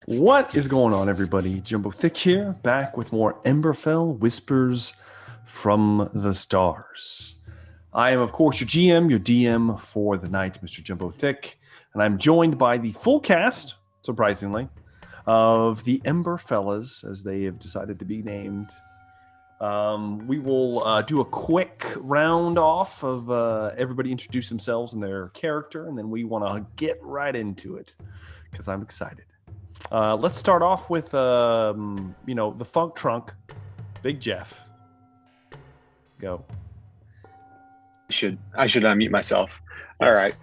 What is going on, everybody? Jumbo Thick here, back with more Emberfell Whispers from the Stars. I am, of course, your GM, your DM for the night, Mr. Jumbo Thick, and I'm joined by the full cast, surprisingly, of the Ember Fellas, as they have decided to be named. We will do a quick round off of everybody introduce themselves and their character, and then we want to get right into it, because I'm excited. Let's start off with, the Funk Trunk, Big Jeff. Go. I should unmute myself. Yes. All right.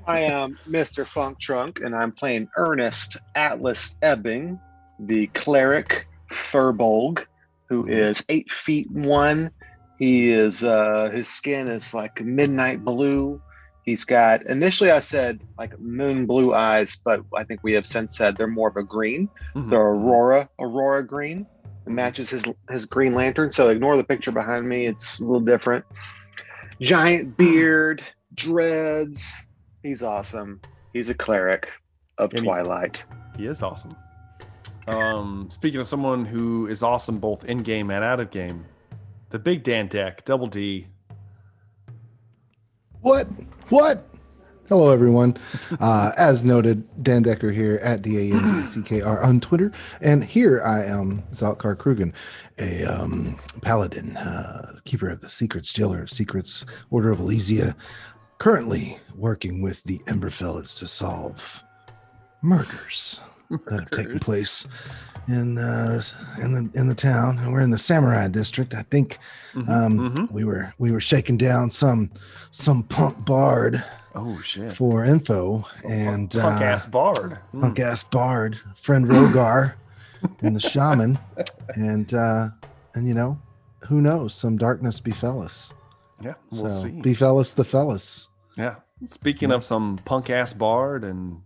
I am Mr. Funk Trunk, and I'm playing Ernest Atlas Ebbing, the cleric Furbolg, who is 8'1". He is his skin is like midnight blue. He's got, initially I said like moon blue eyes, but I think we have since said they're more of a green. Mm-hmm. They're aurora green. It matches his Green Lantern. So ignore the picture behind me. It's a little different. Giant beard, dreads. He's awesome. He's a cleric of Twilight. He is awesome. Speaking of someone who is awesome both in game and out of game, the Big Dan Deck, Double D. What? Hello, everyone. As noted, Dan Decker here at DANDCKR on Twitter. And here I am, Zalkar Krugen, a paladin, keeper of the secrets, jailer of secrets, Order of Elysia, currently working with the Emberfellas to solve murders that have taken place in the town. And we're in the Samurai District. I think we were shaking down some punk bard. Oh shit! For info and punk ass bard, friend Rogar, and the shaman, and who knows? Some darkness befell us. Yeah, we'll see. Befell us the fellas. Yeah. Speaking of some punk ass bard and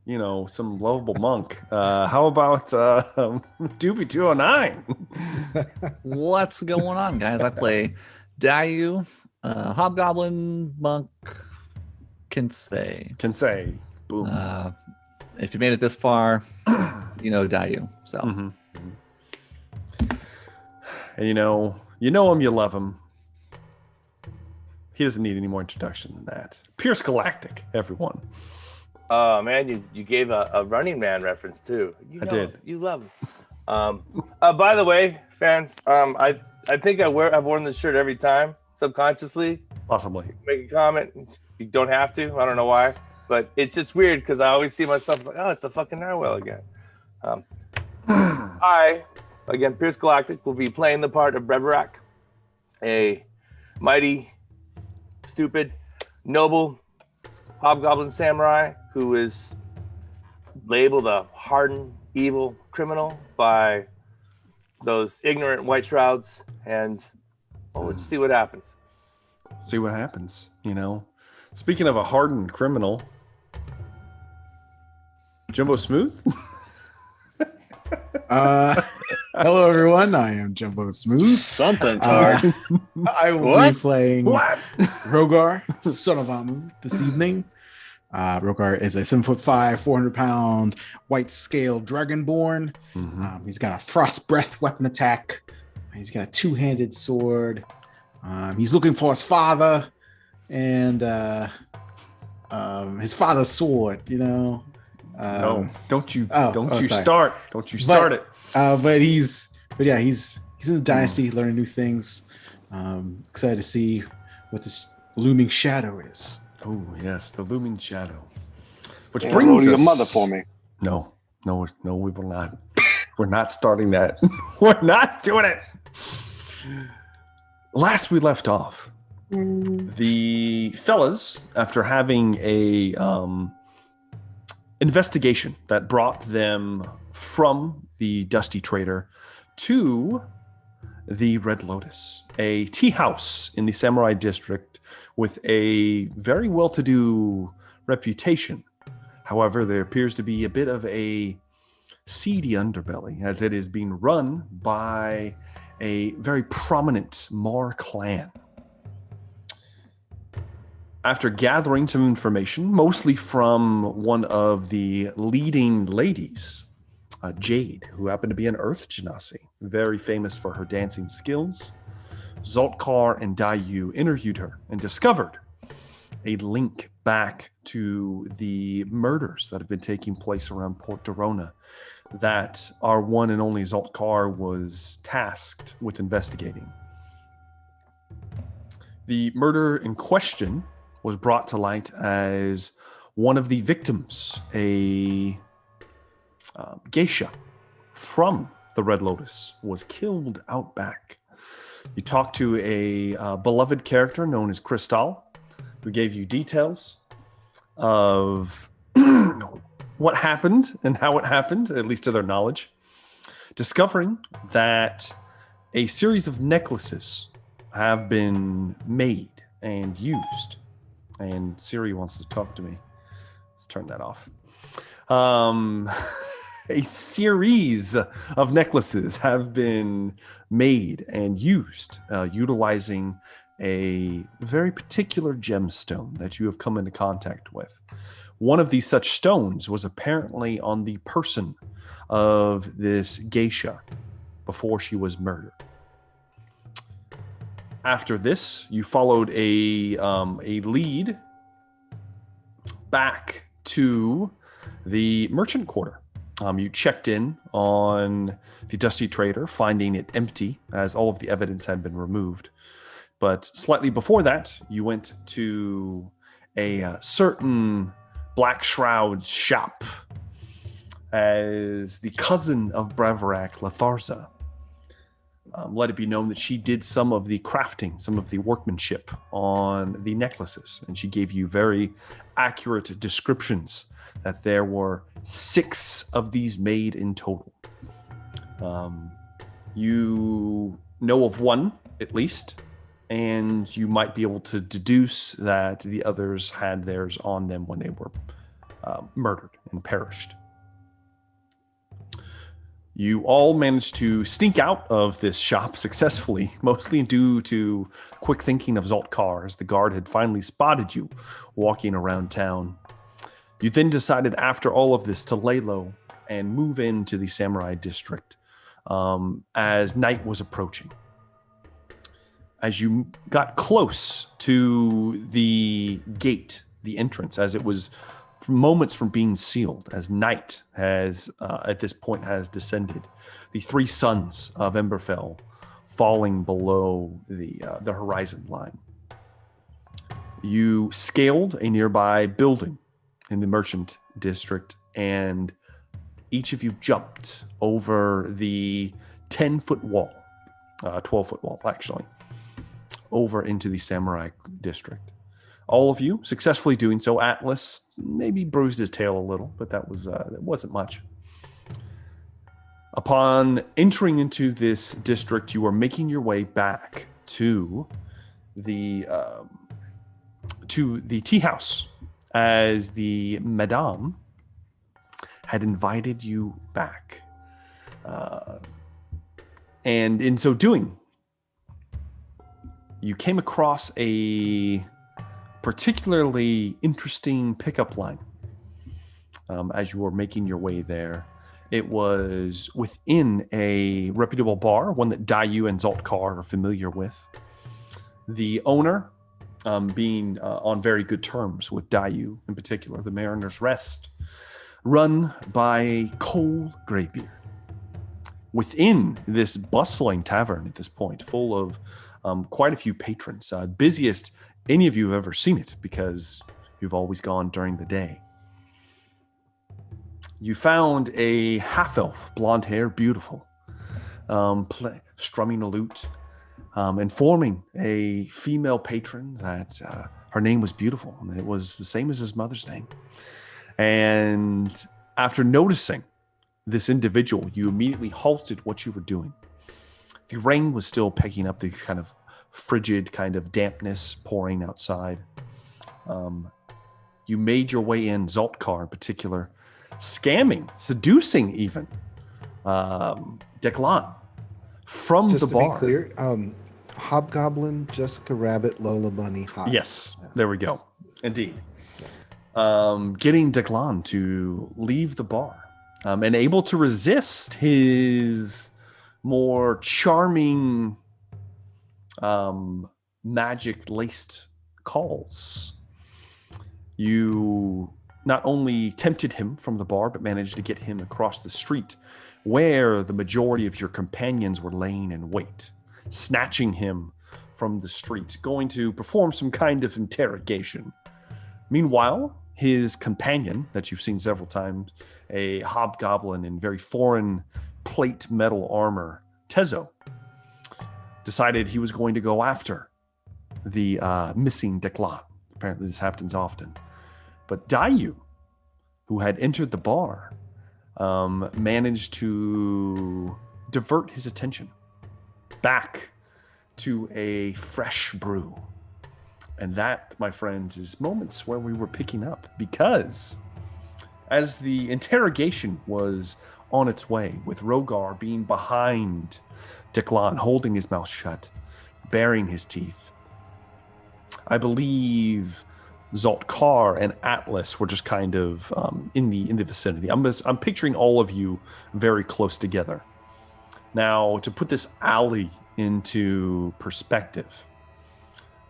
some lovable monk, how about Doobie 209? What's going on, guys? I play Dayu, hobgoblin monk. Can say. Boom. If you made it this far, Dayu. So. Mm-hmm. And you know him, you love him. He doesn't need any more introduction than that. Pierce Galactic, everyone. Oh man, you gave a Running Man reference too. I did. You love him. By the way, fans, I think I've worn this shirt every time subconsciously. Possibly. Make a comment. You don't have to. I don't know why, but it's just weird because I always see myself like, oh, it's the fucking Narwhal again. I, again, Pierce Galactic, will be playing the part of Breverak, a mighty, stupid, noble hobgoblin samurai who is labeled a hardened, evil criminal by those ignorant white shrouds, and we'll just see what happens. See what happens, Speaking of a hardened criminal, Jumbo Smooth? Hello, everyone. I am Jumbo Smooth. Something, Tar. I will be playing Rogar, son of Amu, this evening. Rogar is a 7'5", 400-pound, white-scaled dragonborn. Mm-hmm. He's got a frost breath weapon attack. He's got a two-handed sword. He's looking for his father and his father's sword. No, don't you start it. But he's in the dynasty, learning new things. Excited to see what this looming shadow is. Oh yes, the looming shadow. Which brings us your mother for me. No, we will not. We're not starting that. We're not doing it. Last we left off, the fellas, after having a investigation that brought them from the Dusty Trader to the Red Lotus, a tea house in the Samurai District with a very well-to-do reputation. However, there appears to be a bit of a seedy underbelly, as it is being run by a very prominent Mar clan. After gathering some information, mostly from one of the leading ladies Jade, who happened to be an Earth Genasi, very famous for her dancing skills. Zoltkar and Dayu interviewed her and discovered a link back to the murders that have been taking place around Port Dorona that our one and only Zoltkar was tasked with investigating. The murder in question was brought to light as one of the victims, a geisha from the Red Lotus, was killed out back. You talked to a beloved character known as Crystal, who gave you details of what happened and how it happened, at least to their knowledge, discovering that a series of necklaces have been made and used. And Siri wants to talk to me. Let's turn that off. A series of necklaces have been made and used, utilizing a very particular gemstone that you have come into contact with. One of these such stones was apparently on the person of this geisha before she was murdered. After this, you followed a lead back to the merchant quarter. You checked in on the Dusty Trader, finding it empty as all of the evidence had been removed. But slightly before that, you went to a certain Black Shroud's shop as the cousin of Bravarac, Latharza. Let it be known that she did some of the crafting, some of the workmanship on the necklaces, and she gave you very accurate descriptions that there were 6 of these made in total. You know of one, at least, and you might be able to deduce that the others had theirs on them when they were murdered and perished. You all managed to sneak out of this shop successfully, mostly due to quick thinking of Zoltkar, as the guard had finally spotted you walking around town. You then decided, after all of this, to lay low and move into the Samurai District as night was approaching. As you got close to the gate, the entrance, as it was moments from being sealed, as night has at this point has descended, the 3 suns of Emberfell falling below the horizon line. You scaled a nearby building in the merchant district, and each of you jumped over the 10-foot wall, 12-foot wall actually, over into the Samurai District. All of you successfully doing so. Atlas maybe bruised his tail a little, but that wasn't much. Upon entering into this district, you are making your way back to the tea house, as the Madame had invited you back. And in so doing, you came across a particularly interesting pickup line as you were making your way there. It was within a reputable bar, one that Dayu and Zoltkar are familiar with. The owner being on very good terms with Dayu, in particular, the Mariner's Rest, run by Cole Greybeard. Within this bustling tavern at this point, full of quite a few patrons, busiest any of you have ever seen it, because you've always gone during the day. You found a half-elf, blonde hair, beautiful, strumming a lute, informing a female patron that her name was beautiful, and it was the same as his mother's name. And after noticing this individual, you immediately halted what you were doing. The rain was still picking up the kind of frigid kind of dampness pouring outside. You made your way in, Zoltkar in particular, scamming, seducing even Declan from Just the bar. Just to be clear, Hobgoblin, Jessica Rabbit, Lola Bunny, Hot. Yes, there we go. Indeed. Getting Declan to leave the bar and able to resist his more charming magic-laced calls. You not only tempted him from the bar, but managed to get him across the street, where the majority of your companions were laying in wait, snatching him from the street, going to perform some kind of interrogation. Meanwhile, his companion, that you've seen several times, a hobgoblin in very foreign plate metal armor, Tezo, decided he was going to go after the missing Declan. Apparently this happens often. But Dayu, who had entered the bar, managed to divert his attention back to a fresh brew. And that, my friends, is moments where we were picking up, because as the interrogation was on its way, with Rogar being behind Declan, holding his mouth shut, baring his teeth, I believe Zaltkar and Atlas were just kind of in the vicinity. I'm picturing all of you very close together. Now, to put this alley into perspective,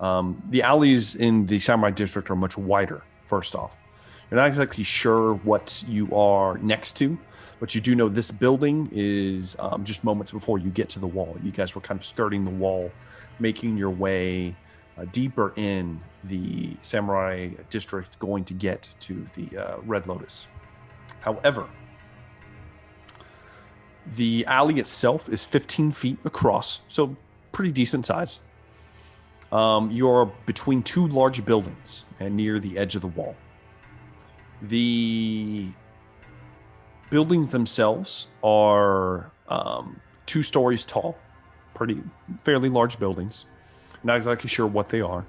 the alleys in the Samurai District are much wider, first off. You're not exactly sure what you are next to, but you do know this building is just moments before you get to the wall. You guys were kind of skirting the wall, making your way deeper in the Samurai District, going to get to the Red Lotus. However, the alley itself is 15 feet across, so pretty decent size. You're between two large buildings and near the edge of the wall. The buildings themselves are 2 stories tall, fairly large buildings. Not exactly sure what they are.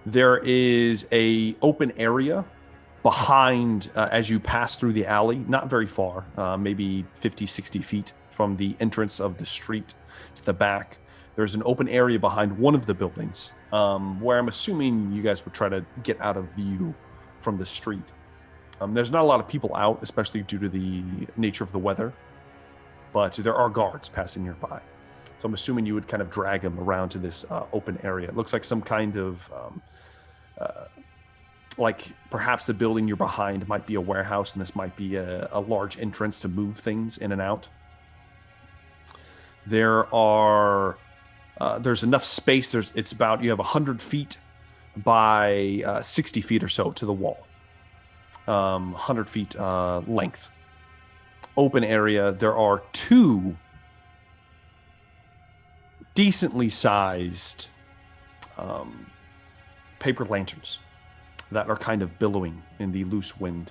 There is a open area behind as you pass through the alley, not very far, maybe 50, 60 feet from the entrance of the street to the back. There's an open area behind one of the buildings where I'm assuming you guys would try to get out of view from the street. There's not a lot of people out, especially due to the nature of the weather, but there are guards passing nearby. So I'm assuming you would kind of drag them around to this open area. It looks like some kind of, like perhaps the building you're behind might be a warehouse, and this might be a large entrance to move things in and out. There's enough space. It's about, you have 100 feet by 60 feet or so to the wall. 100 feet length. Open area. There are 2 decently sized paper lanterns that are kind of billowing in the loose wind.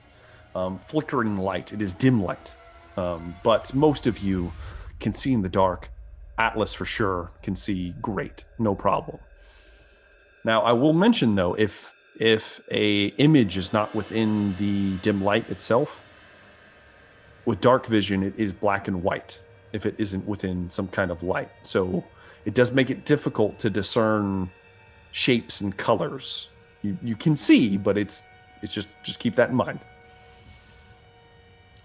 Flickering light. It is dim light. But most of you can see in the dark. Atlas for sure can see great, no problem. Now, I will mention though, if a image is not within the dim light itself, with dark vision, it is black and white if it isn't within some kind of light. So it does make it difficult to discern shapes and colors. You can see, but it's just keep that in mind.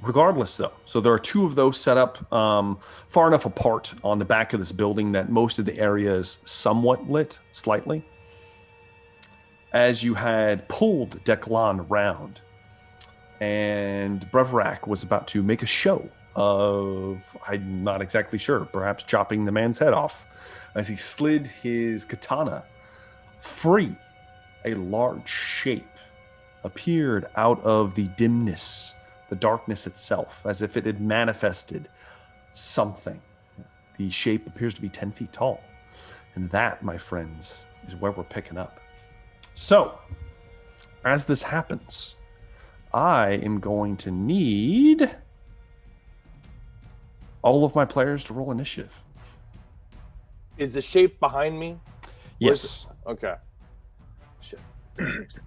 Regardless, though, so there are 2 of those set up far enough apart on the back of this building that most of the area is somewhat lit, slightly. As you had pulled Declan around, and Breverac was about to make a show of, I'm not exactly sure, perhaps chopping the man's head off, as he slid his katana free, a large shape appeared out of the dimness, the darkness itself, as if it had manifested something. The shape appears to be 10 feet tall. And that, my friends, is where we're picking up. So, as this happens, I am going to need all of my players to roll initiative. Is the shape behind me? Yes. Okay. Shit.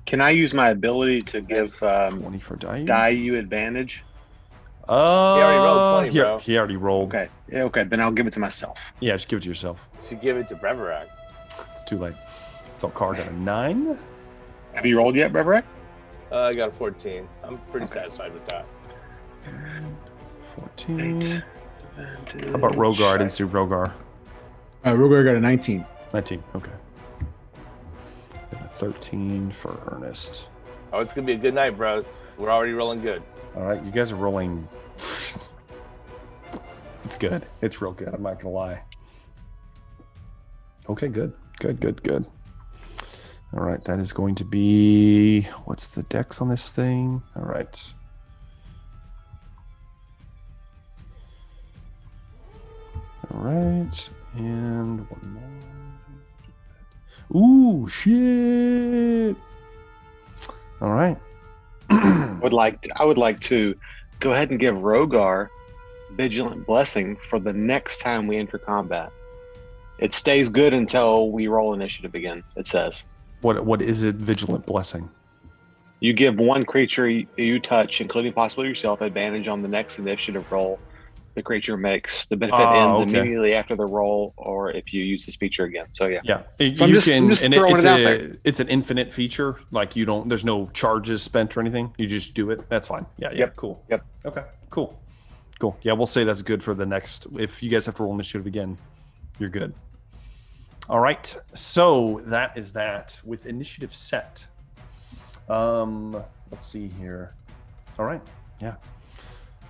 Can I use my ability to give 20 for Dayu advantage? He already rolled 20, bro. He already rolled. Okay. Yeah, okay, then I'll give it to myself. Yeah, just give it to yourself. You should give it to Breverac. It's too late. So Car got a 9. Have you rolled yet, Breverac? I got a 14. I'm pretty satisfied with that. 14. How about Rogar? I didn't see Rogar. Rogar got a 19. 19, okay. And a 13 for Ernest. Oh, it's gonna be a good night, bros. We're already rolling good. All right, you guys are rolling. It's good. It's real good. I'm not gonna lie. Okay, good. Good. All right, that is going to be, what's the dex on this thing? All right. All right, and one more. Ooh, shit. All right. I would like to go ahead and give Rogar Vigilant Blessing for the next time we enter combat. It stays good until we roll initiative again, it says. What is it, Vigilant Blessing? You give one creature you touch, including possibly yourself, advantage on the next initiative roll the creature makes. The benefit ends immediately after the roll, or if you use this feature again. So yeah. So I'm just throwing it out there. It's an infinite feature. Like there's no charges spent or anything. You just do it. That's fine. Yeah. Yep. Cool. Yep. Okay. Cool. Yeah, we'll say that's good for the next. If you guys have to roll initiative again, you're good. All right. So that is that with initiative set. Let's see here. All right. Yeah.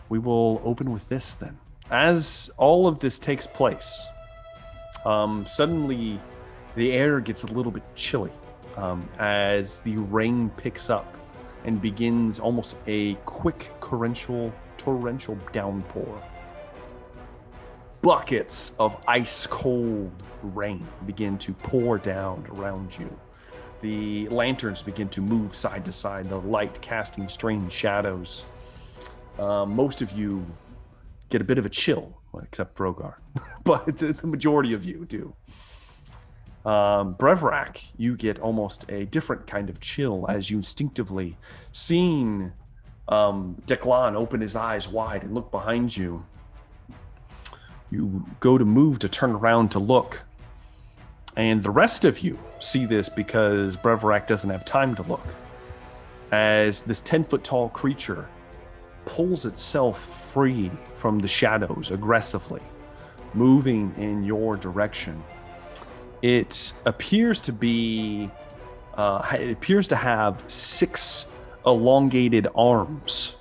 We will open with this then. As all of this takes place, suddenly the air gets a little bit chilly as the rain picks up and begins almost a quick torrential downpour. Buckets of ice cold rain begin to pour down around you. The lanterns begin to move side to side, the light casting strange shadows. Most of you get a bit of a chill, except Rogar, but the majority of you do. Brevrak, you get almost a different kind of chill as you instinctively, seeing Declan open his eyes wide and look behind you. You go to move to turn around to look, and the rest of you see this because Brevrak doesn't have time to look, as this 10-foot tall creature pulls itself free from the shadows aggressively, moving in your direction. It appears to be, it appears to have 6 elongated arms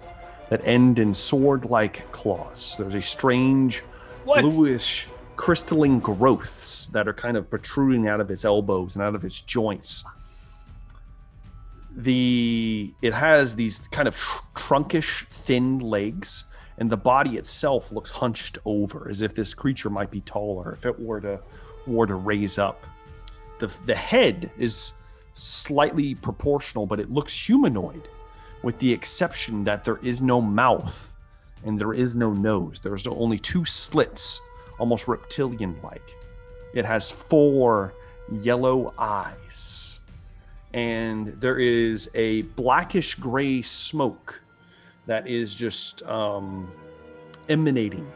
that end in sword-like claws. There's a strange bluish crystalline growths that are kind of protruding out of its elbows and out of its joints. It has these kind of trunkish, thin legs, and the body itself looks hunched over, as if this creature might be taller if it were to raise up. The head is slightly proportional, but it looks humanoid, with the exception that there is no mouth and there is no nose. There's only 2 slits, almost reptilian-like. It has 4 yellow eyes. And there is a blackish gray smoke that is just emanating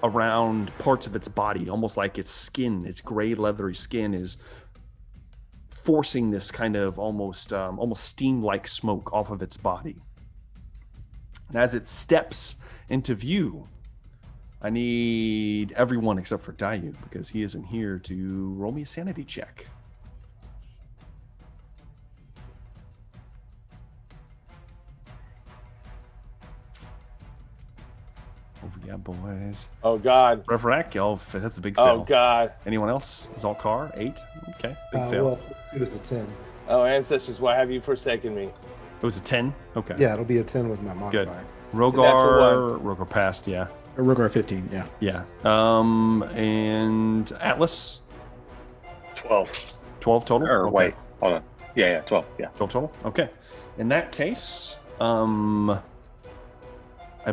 around parts of its body, almost like its skin, its gray leathery skin is forcing this kind of almost steam-like smoke off of its body. And as it steps into view, I need everyone except for Dayu, because he isn't here, to roll me a sanity check. What we got, boys? Oh, God. Brevrak, that's a big fail. Oh, God. Anyone else? Zalkar, 8? Okay, big fail. Well, it was a 10. Oh, ancestors, why have you forsaken me? It was a 10? Okay. Yeah, it'll be a 10 with my modifier. Good. Rogar passed, yeah. Rogar 15, yeah. Yeah. And Atlas? 12. 12 total? Or Okay. wait, hold on. Yeah, 12. Yeah. 12 total? Okay. In that case, I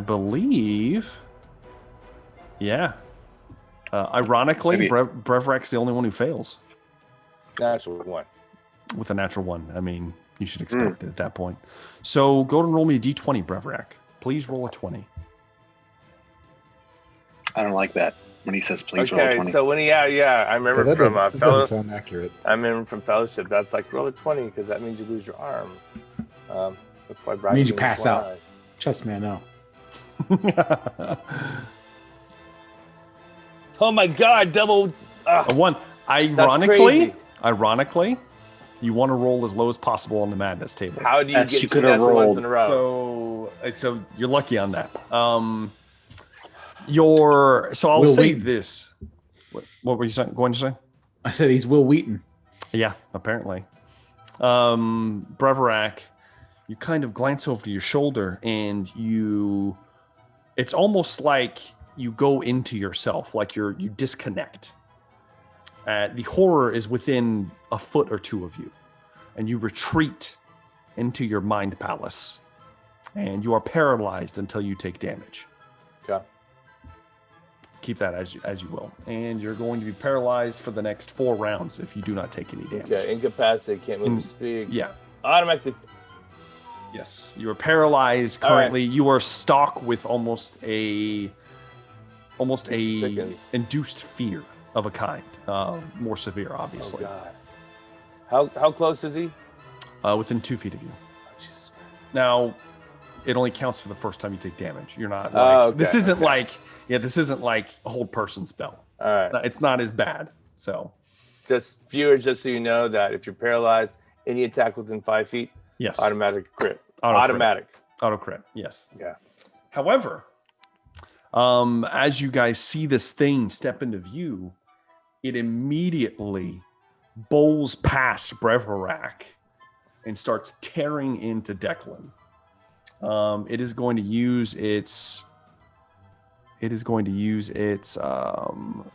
believe, yeah. Ironically, Maybe. Brevrak's the only one who fails Natural 1. with a natural 1. I mean, you should expect it at that point. So go and roll me a d20, Brevrak. Please roll a 20. I don't like that when he says please roll a Okay, 20. so when I remember that from doesn't fellow. sound accurate. I remember from Fellowship. That's like roll a 20 because that means you lose your arm. That's why Means you bracketing pass is out. why. Trust me, I know. Oh my God, double. A 1. crazy. Ironically, you want to roll as low as possible on the madness table. How do you Yes, get you 2 could have natural ones rolled. in a row? So you're lucky on that. So I'll Will say Wheaton. this. What were you going to say? I said he's Will Wheaton. Yeah, apparently. Breverac, you kind of glance over your shoulder and it's almost like you go into yourself, like you disconnect. The horror is within a foot or two of you, and you retreat into your mind palace, and you are paralyzed until you take damage. Okay. Keep that as you will, and you're going to be paralyzed for the next 4 rounds if you do not take any damage. Okay, incapacitated, can't move or speak. Yeah. Automatically. Yes, you are paralyzed All right. currently. You are stuck with almost a Dickens. induced fear of a kind, more severe, Oh obviously. God. How close is he? Within 2 feet of you. Oh, Jesus Christ. Now, it only counts for the first time you take damage. You're not Oh, like okay, this isn't okay. this isn't like a hold person spell. All right. It's not as bad. So Just viewers, just so you know that if you're paralyzed, any attack within 5 feet, yes, automatic crit. Auto crit. Automatic. Auto crit. Yes. Yeah. However, as you guys see this thing step into view, it immediately bowls past Breverac and starts tearing into Declan. It is going to use its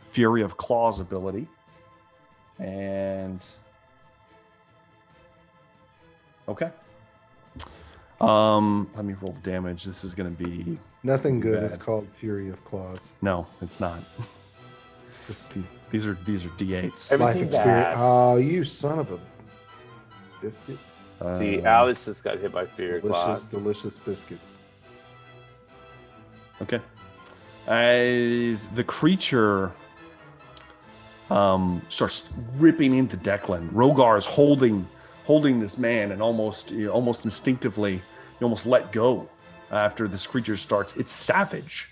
Fury of Claws ability, and okay. Let me roll the damage. This is going to be Nothing good bad. is called Fury of Claws. No, it's not. Just These are D8s. Every- life Everything experience. bad. Oh, you son of a biscuit. See, Alice just got hit by fear Delicious, claws. delicious biscuits. Okay. As the creature starts ripping into Declan, Rogar is holding this man, and almost instinctively, you almost let go after this creature starts. It's savage.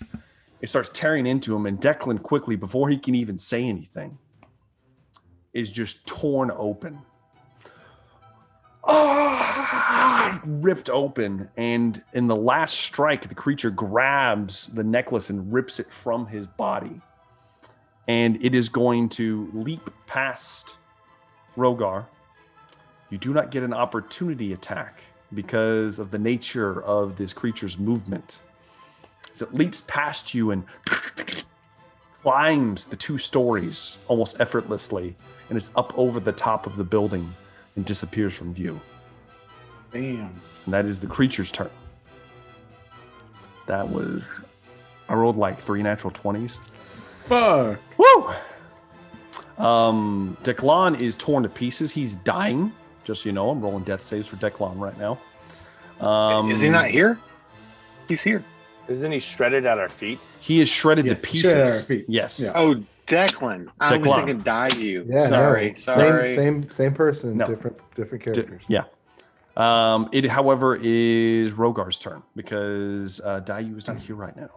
It starts tearing into him, and Declan quickly, before he can even say anything, is just torn open. Ripped open, and in the last strike, the creature grabs the necklace and rips it from his body, and it is going to leap past Rogar. You do not get an opportunity attack because of the nature of this creature's movement. As it leaps past you and climbs the 2 stories almost effortlessly, and is up over the top of the building and disappears from view. Damn. And that is the creature's turn. I rolled like 3 natural 20s. Fuck. Woo! Declan is torn to pieces. He's dying. Just so you know, I'm rolling death saves for Declan right now. Is he not here? He's here. Isn't he shredded at our feet? He is shredded Yeah, to pieces. shredded at our feet. Yes. Yeah. Oh, Declan. I was Declan. thinking Dayu. Yeah, sorry, no. sorry. Same person, No. different characters. Yeah. It, however, is Rogar's turn because Dayu is not here right now.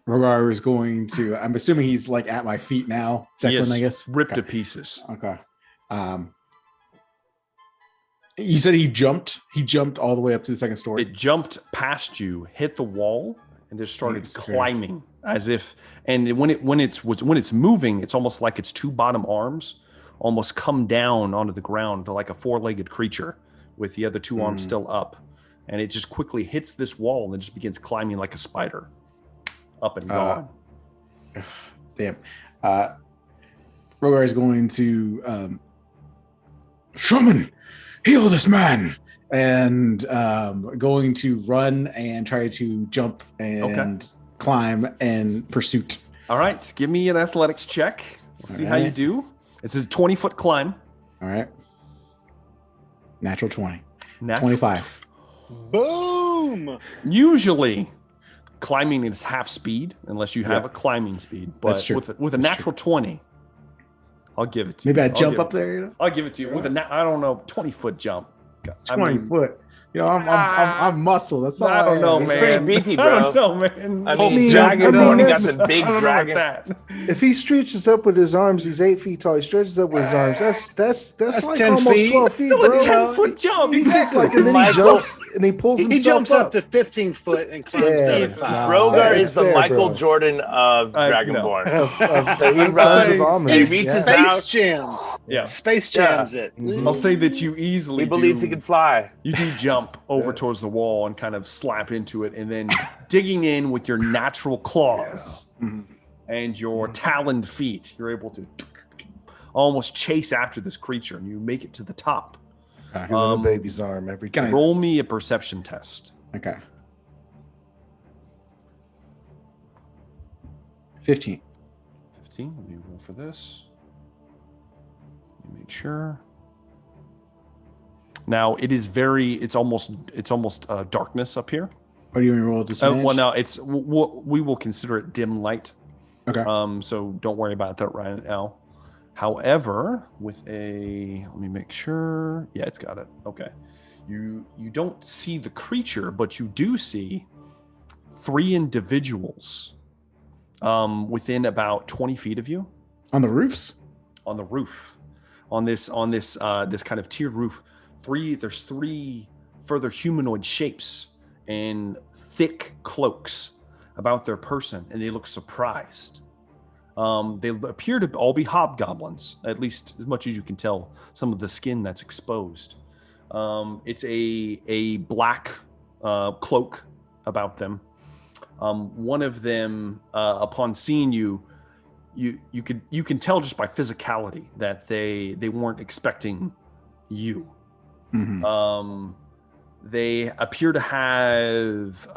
Rogar is going to. I'm assuming he's like at my feet now. He Declan, is I guess. ripped Okay. to pieces. Okay. You said he jumped. He jumped all the way up to the second story. It jumped past you, hit the wall, and just started Yes, okay. climbing as if. And when it's moving, it's almost like its 2 bottom arms almost come down onto the ground to like a 4-legged creature with the other 2 arms still up, and it just quickly hits this wall and then just begins climbing like a spider, up and gone. Damn. Rogar is going to Shaman, heal this man, and going to run and try to jump and climb in pursuit. All right, give me an athletics check. Let's see how you right. do. It's a 20-foot climb. All right. Natural 20. Natural 25. Boom! Usually, climbing is half speed unless you have Yeah. a climbing speed. That's But true. with a That's natural 20, I'll give it to Maybe you. I I'll jump give up there, you know? I'll give it to you with I don't know, 20-foot jump. 20 foot. You know, I'm muscle. That's all I don't know, He's man. pretty beefy, bro. I don't know, man. I Hold mean, me Dragon up. Born, he got I the big I don't know dragon. about that. If he stretches up with his arms, he's 8 feet tall. He stretches up with his arms. That's like 10 almost feet. 12 feet, Still a bro. 10-foot jump. Exactly. Like, and then he Michael- jumps and he pulls He himself jumps up up. to 15 foot and climbs Yeah, 75. nah. Rogar that's is the fair, Michael bro. Jordan of No. Dragonborn. So he Sounds runs, ominous. he He reaches space out. jams. Yeah. Space Yeah. jams it. Mhm. I'll say that you easily He believes he can fly. You do jump over Yes. towards the wall and kind of slap into it, and then digging in with your natural claws Mhm. and your taloned feet, you're able to almost chase after this creature, and you make it to the top. Your little baby's arm every Can time. I- Roll me a perception test. Okay. 15. 15. Let me roll for this. Let me make sure. Now it is it's almost darkness up here. What do you want me to roll disadvantage? Well, now we will consider it dim light. Okay. So don't worry about that right now. However, with let me make sure. Yeah, it's got it. Okay. You don't see the creature, but you do see 3 individuals within about 20 feet of you On the roofs? on the roof, on this kind of tiered roof. There's 3 further humanoid shapes in thick cloaks about their person, and they look surprised. They appear to all be hobgoblins, at least as much as you can tell some of the skin that's exposed. It's a black cloak about them. One of them, upon seeing you can tell just by physicality that they weren't expecting you. Mm-hmm. They appear to have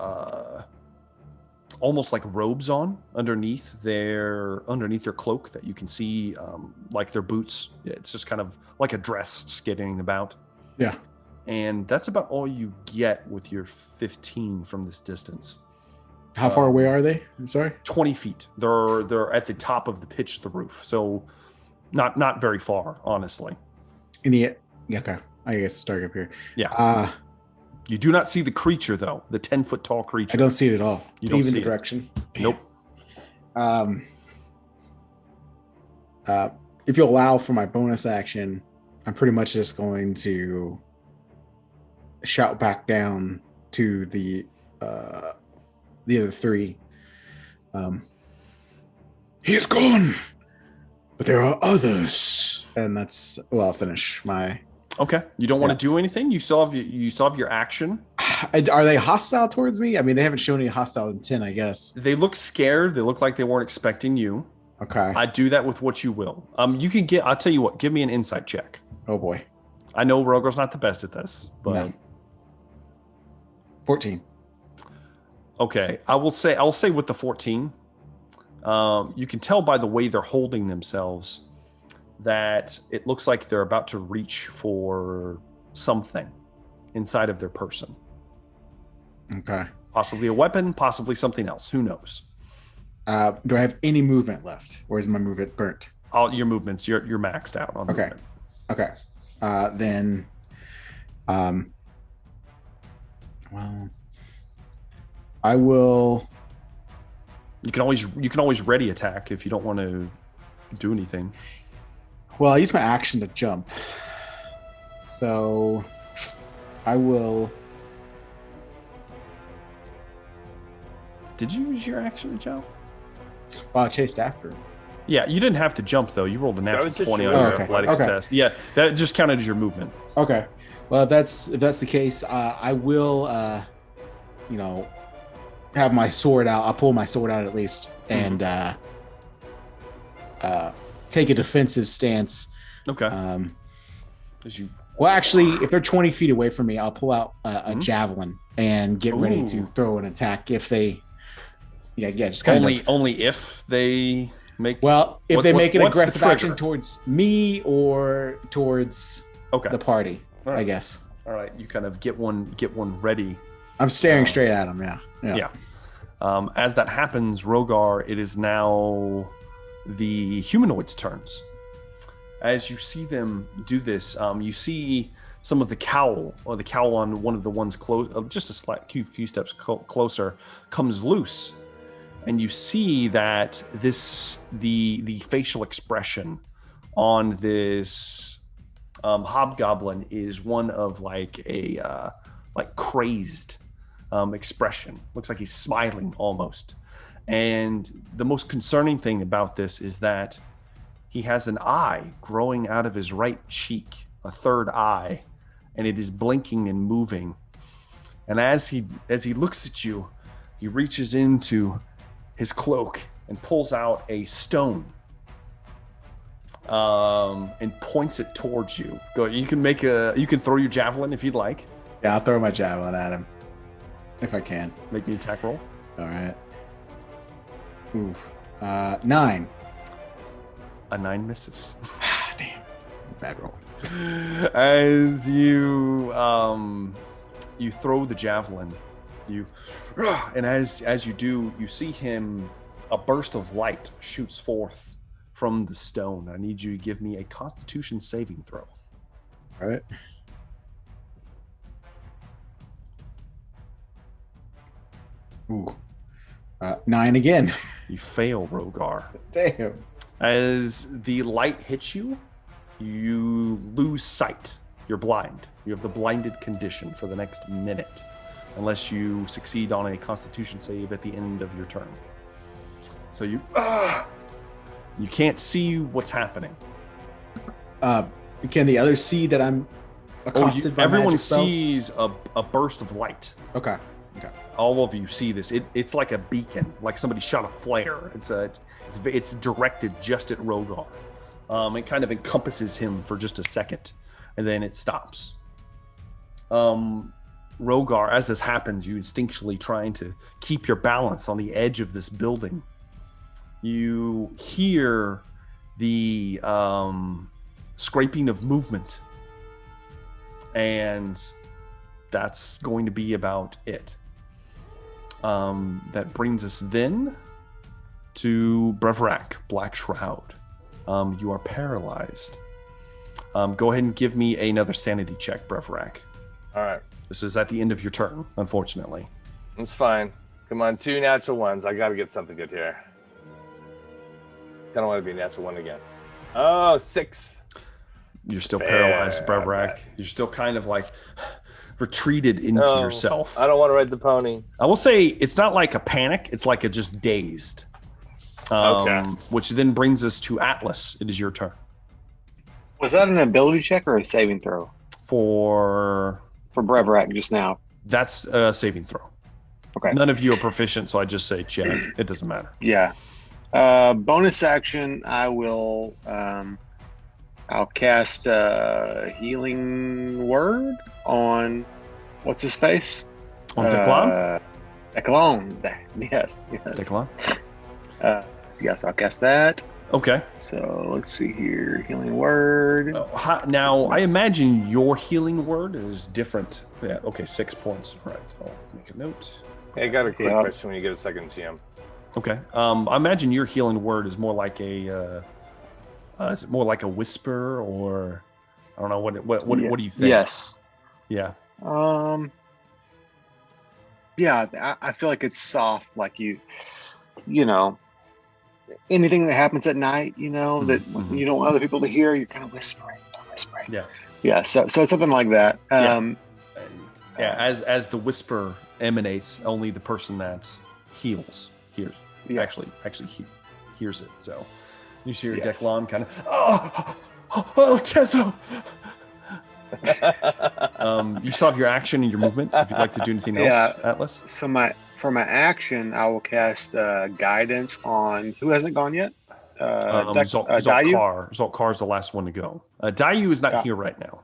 almost like robes on underneath their cloak that you can see, like their boots. It's just kind of like a dress skidding about. Yeah. And that's about all you get with your 15 from this distance. How far away are they? I'm sorry. 20 feet. They're at the top of the pitch of the roof, so not very far, honestly. Yeah, okay. I guess it's dark up here. Yeah. You do not see the creature, though. The 10-foot tall creature. I don't see it at all. You don't Even see the it. direction. Nope. If you allow for my bonus action, I'm pretty much just going to shout back down to the other 3. He is gone, but there are others, and that's I'll finish my. Okay. You don't want to do anything? You still have your action. Are they hostile towards me? I mean, they haven't shown any hostile intent, I guess. They look scared. They look like they weren't expecting you. Okay. I do that with what you will. You can I'll tell you what, give me an insight check. Oh boy. I know Rogar's not the best at this, but No. 14. okay. I'll say with the 14, you can tell by the way they're holding themselves that it looks like they're about to reach for something inside of their person. Okay. Possibly a weapon, possibly something else. Who knows? Do I have any movement left, or is my movement burnt? All your movements, you're maxed out on Okay. movement. Okay. Then, well, I will. You can always ready attack if you don't want to do anything. Well, I use my action to jump, so I will. Did you use your action to jump? Well, I chased after him. Yeah, you didn't have to jump though. You rolled a natural was just 20 on your- your okay. athletics Okay. test. Yeah, that just counted as your movement. Okay. Well, if that's the case, I will, have my sword out. I'll pull my sword out at least and take a defensive stance. Okay. As you. Well, actually, if they're 20 feet away from me, I'll pull out a javelin and get ready to Ooh. throw an attack if they. Yeah, just kind of. Only if they make. Well, if they make an what's the aggressive action trigger? towards me or towards Okay. the party, All right. I guess. All right. You kind of get one ready. I'm staring straight at him. Yeah. Yeah. As that happens, Rogar, it is now the humanoids' turns. As you see them do this, you see some of the cowl, or the cowl on one of the ones close, just a few steps closer, comes loose, and you see that the facial expression on this hobgoblin is one of like a crazed expression. Looks like he's smiling almost. And the most concerning thing about this is that he has an eye growing out of his right cheek, a third eye, and it is blinking and moving. And as he looks at you, he reaches into his cloak and pulls out a stone and points it towards you. Go. You can throw your javelin if you'd like. Yeah, I'll throw my javelin at him if I can. Make me attack roll. All right. Ooh, 9. A 9 misses. Damn, bad roll. As you throw the javelin, and as you do, you see him. A burst of light shoots forth from the stone. I need you to give me a Constitution saving throw. All right. Ooh, 9 again. You fail, Rogar. Damn. As the light hits you, you lose sight. You're blind. You have the blinded condition for the next minute, unless you succeed on a Constitution save at the end of your turn. So you can't see what's happening. Can the others see that I'm accosted by everyone magic spells? sees a burst of light. Okay. All of you see this. It's like a beacon, like somebody shot a flare. It's directed just at Rogar. It kind of encompasses him for just a second, and then it stops. Rogar, as this happens, you instinctually trying to keep your balance on the edge of this building. You hear the scraping of movement, and that's going to be about it. That brings us then to Breverac, Black Shroud. You are paralyzed. Go ahead and give me another sanity check, Breverac. All right. This is at the end of your turn, unfortunately. It's fine. Come on, 2 natural ones. I got to get something good here. Kind of want to be a natural 1 again. Oh, 6. You're still Fair. paralyzed, Breverac. You're still kind of like retreated into yourself. I don't want to ride the pony. I will say it's not like a panic. It's like a just dazed. Okay. Which then brings us to Atlas. It is your turn. Was that an ability check or a saving throw For Breverac just now? that's a saving throw. Okay. None of you are proficient, so I just say check. It doesn't matter. Yeah. Bonus action, I will. I'll cast Healing Word on what's his face? On Declan? Declan. Yes. Declan? Yes, I'll cast that. Okay. So let's see here. Healing Word. Now, I imagine your healing word is different. Yeah, okay, 6 points. Right. I'll make a note. Hey, I got a quick Yeah. question when you get a second, GM. Okay. I imagine your healing word is more like a is it more like a whisper, or I don't know, what do you think? Yes. Yeah. Yeah, I feel like it's soft, like you know, anything that happens at night, you know, that you don't want other people to hear, you're kind of whispering. Yeah. Yeah, so it's something like that. And, as the whisper emanates, only the person that hears. Yes. Actually hears it. So you see your Yes. Declan kind of, oh, Tezo. You still have your action and your movement. If you'd like to do anything else, Yeah. Atlas. So for my action, I will cast guidance on who hasn't gone yet. Dayu? Zolkar is the last one to go. Dayu is not here right now.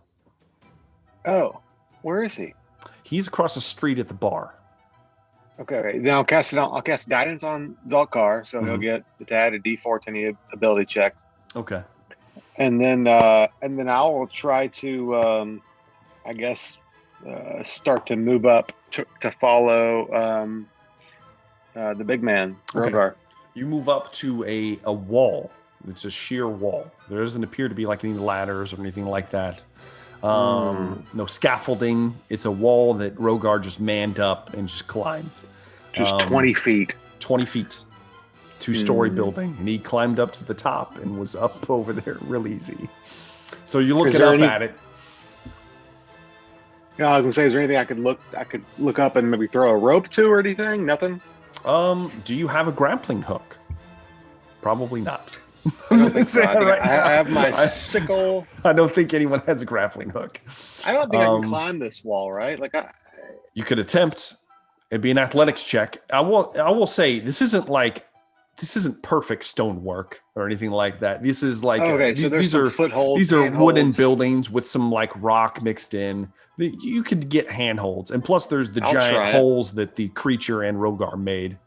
Oh, where is he? He's across the street at the bar. Okay, then I'll cast guidance on Zolkar, so he'll get to add a D4 to any ability checks. Okay. And then I will try to, start to move up to follow the big man, Okay. Rogar. You move up to a wall. It's a sheer wall. There doesn't appear to be like any ladders or anything like that. No scaffolding. It's a wall that Rogar just manned up and just climbed. Just 20 feet. 20 feet. 2-story building. And he climbed up to the top and was up over there real easy. So you're looking up at it. You know, I was gonna say, is there anything I could look up and maybe throw a rope to or anything? Nothing? Do you have a grappling hook? Probably not. I don't think so. I have my sickle. I don't think anyone has a grappling hook. I don't think I can climb this wall, right? Like you could attempt. It'd be an athletics check. I will say this isn't perfect stonework or anything like that. This is like these are footholds. These are wooden buildings with some like rock mixed in. You could get handholds, and plus there's the giant holes that the creature and Rogar made.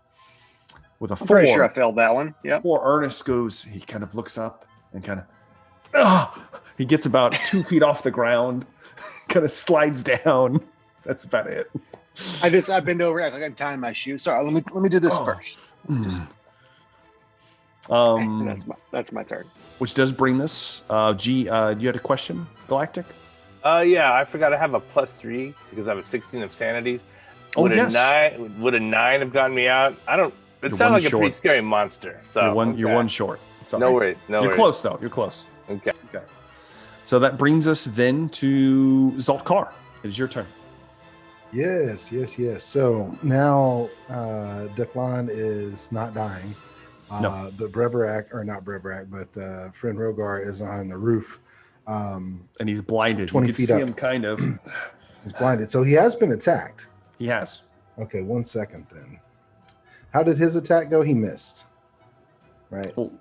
With a 4, pretty sure I failed that one. Yeah. 4, Ernest goes. He kind of looks up and kind of. He gets about 2 feet off the ground, kind of slides down. That's about it. I bend over. I can tie my shoe. Sorry. Let me do this first. That's my turn. Which does bring us. You had a question, Galactic? Yeah, I forgot I have a +3 because I have a 16 of sanities. Would a 9 have gotten me out? I don't. It sounds like a pretty scary monster. So you're one short. Sorry. No worries. You're close though. You're close. Okay. So that brings us then to Zaltkar. It is your turn. Yes. So now Declan is not dying. No. But friend Rogar is on the roof. And he's blinded. 20 you can feet see up. him kind of. He's blinded. So he has been attacked. He has. Okay, 1 second then. How did his attack go? He missed. Right? Well,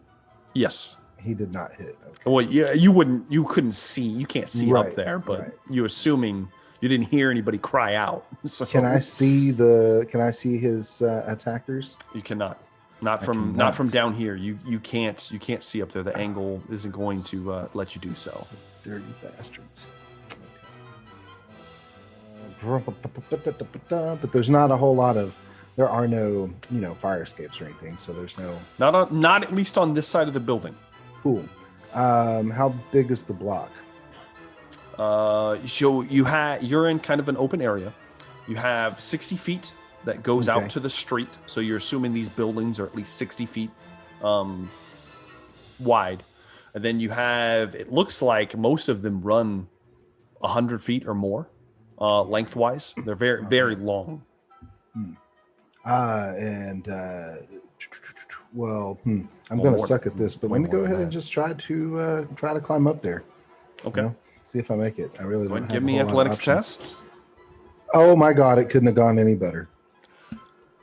yes. He did not hit. Okay. Well, yeah, you couldn't see. You can't see up there, but you assuming you didn't hear anybody cry out. So Can I see his attackers? You cannot. Not from down here. You can't see up there. The angle isn't going to let you do so. Dirty bastards. But there's not a whole lot of. There are no fire escapes or anything. So there's no. Not at least on this side of the building. Cool. How big is the block? So you're in kind of an open area. You have 60 feet that goes out to the street. So you're assuming these buildings are at least 60 feet wide. And then you have, it looks like most of them run 100 feet or more lengthwise. They're very, very long. I'm going to suck at this, but let me go ahead and just try to climb up there. Okay. See if I make it. I really don't have give me athletics test. Oh my God, it couldn't have gone any better.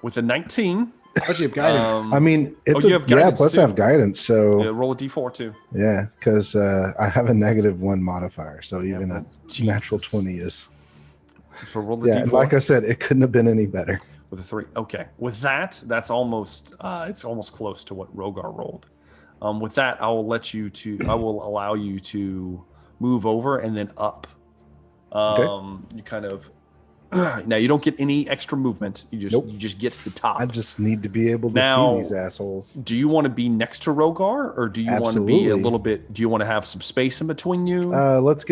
With a 19. Plus you have guidance. I mean, it's plus I have guidance. So roll a d4 too. Yeah, because I have a -1 modifier. So even a natural 20 is. So roll the d4. Like I said, it couldn't have been any better. With a 3. Okay. With that, that's almost it's almost close to what Rogar rolled. With that, I will allow you to move over and then up. You kind of now you don't get any extra movement. You just get to the top. I just need to be able to see these assholes. Do you want to be next to Rogar, or do you want to be a little bit? Do you want to have some space in between you? Let's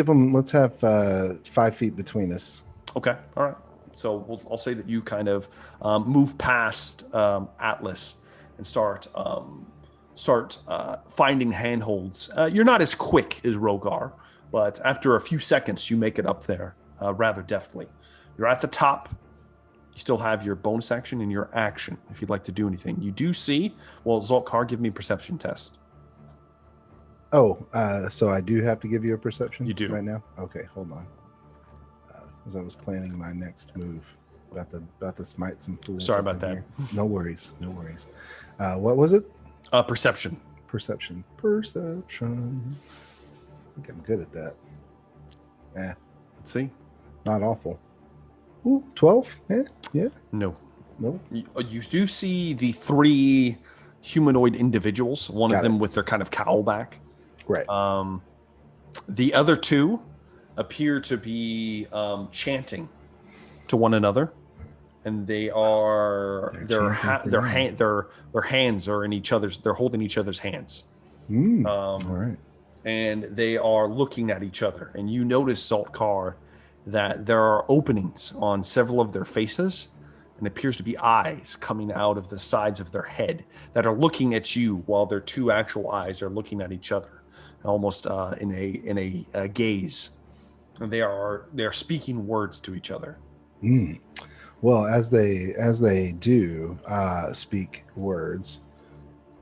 have 5 feet between us. Okay. All right. So I'll say that you kind of move past Atlas and start finding handholds. You're not as quick as Rogar, but after a few seconds, you make it up there rather deftly. You're at the top. You still have your bonus action and your action if you'd like to do anything. You do see. Well, Zaltkar, give me a perception test. Oh, so I do have to give you a perception? You do. Right now? Okay, hold on. As I was planning my next move. About to smite some fools. Sorry about that. Here. No worries. What was it? Perception. Perception. I think I'm good at that. Let's see. Not awful. Ooh, 12? Yeah. No. No. You do see the 3 humanoid individuals. One of them with their kind of cowl back. Right. The other 2 appear to be chanting to one another, and they are their hands are in each other's. They're holding each other's hands. All right. and they are looking at each other. And you notice, Zaltkar, that there are openings on several of their faces, and appears to be eyes coming out of the sides of their head that are looking at you, while their two actual eyes are looking at each other, almost in a gaze. And they are speaking words to each other. Well, as they do speak words,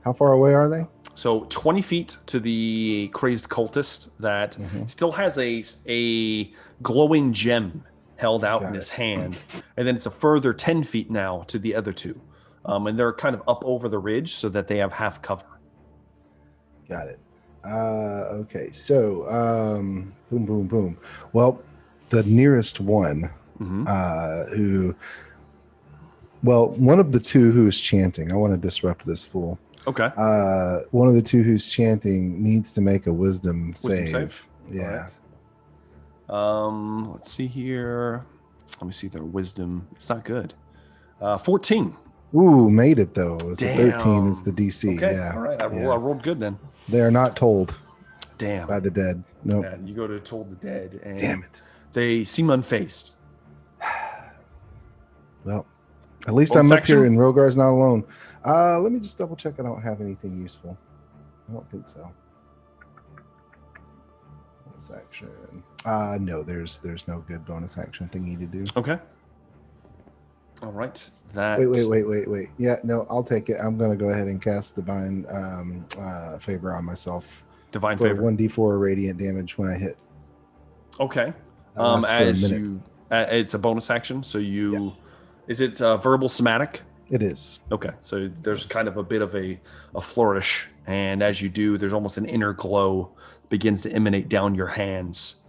how far away are they? So 20 feet to the crazed cultist that still has a glowing gem held out in his hand. And then it's a further 10 feet now to the other two. And they're kind of up over the ridge so that they have half cover. Got it. Okay, so boom, boom, boom. Well, the nearest one one of the two who is chanting, I want to disrupt this fool. Okay. One of the two who's chanting needs to make a wisdom save. Yeah. Right. Let's see here. Let me see their wisdom. It's not good. 14. Ooh, made it though. It's a Damn. 13 is the DC. Okay. Yeah. All right. I rolled good then. They are not told. Damn. By the dead. No. Nope. Yeah, you go to told the dead, and damn it. They seem unfazed. Well, at least I'm up here and Rogar's not alone. Let me just double check. I don't have anything useful. I don't think so. Bonus action. No, there's no good bonus action thingy to do. Okay. All right. That. Wait. Yeah, no, I'll take it. I'm gonna go ahead and cast Divine Favor on myself. Divine for Favor. 1d4 radiant damage when I hit. Okay. As you, it's a bonus action, so you. Yeah. Is it verbal somatic? It is. Okay, so there's kind of a bit of a flourish, and as you do, there's almost an inner glow begins to emanate down your hands.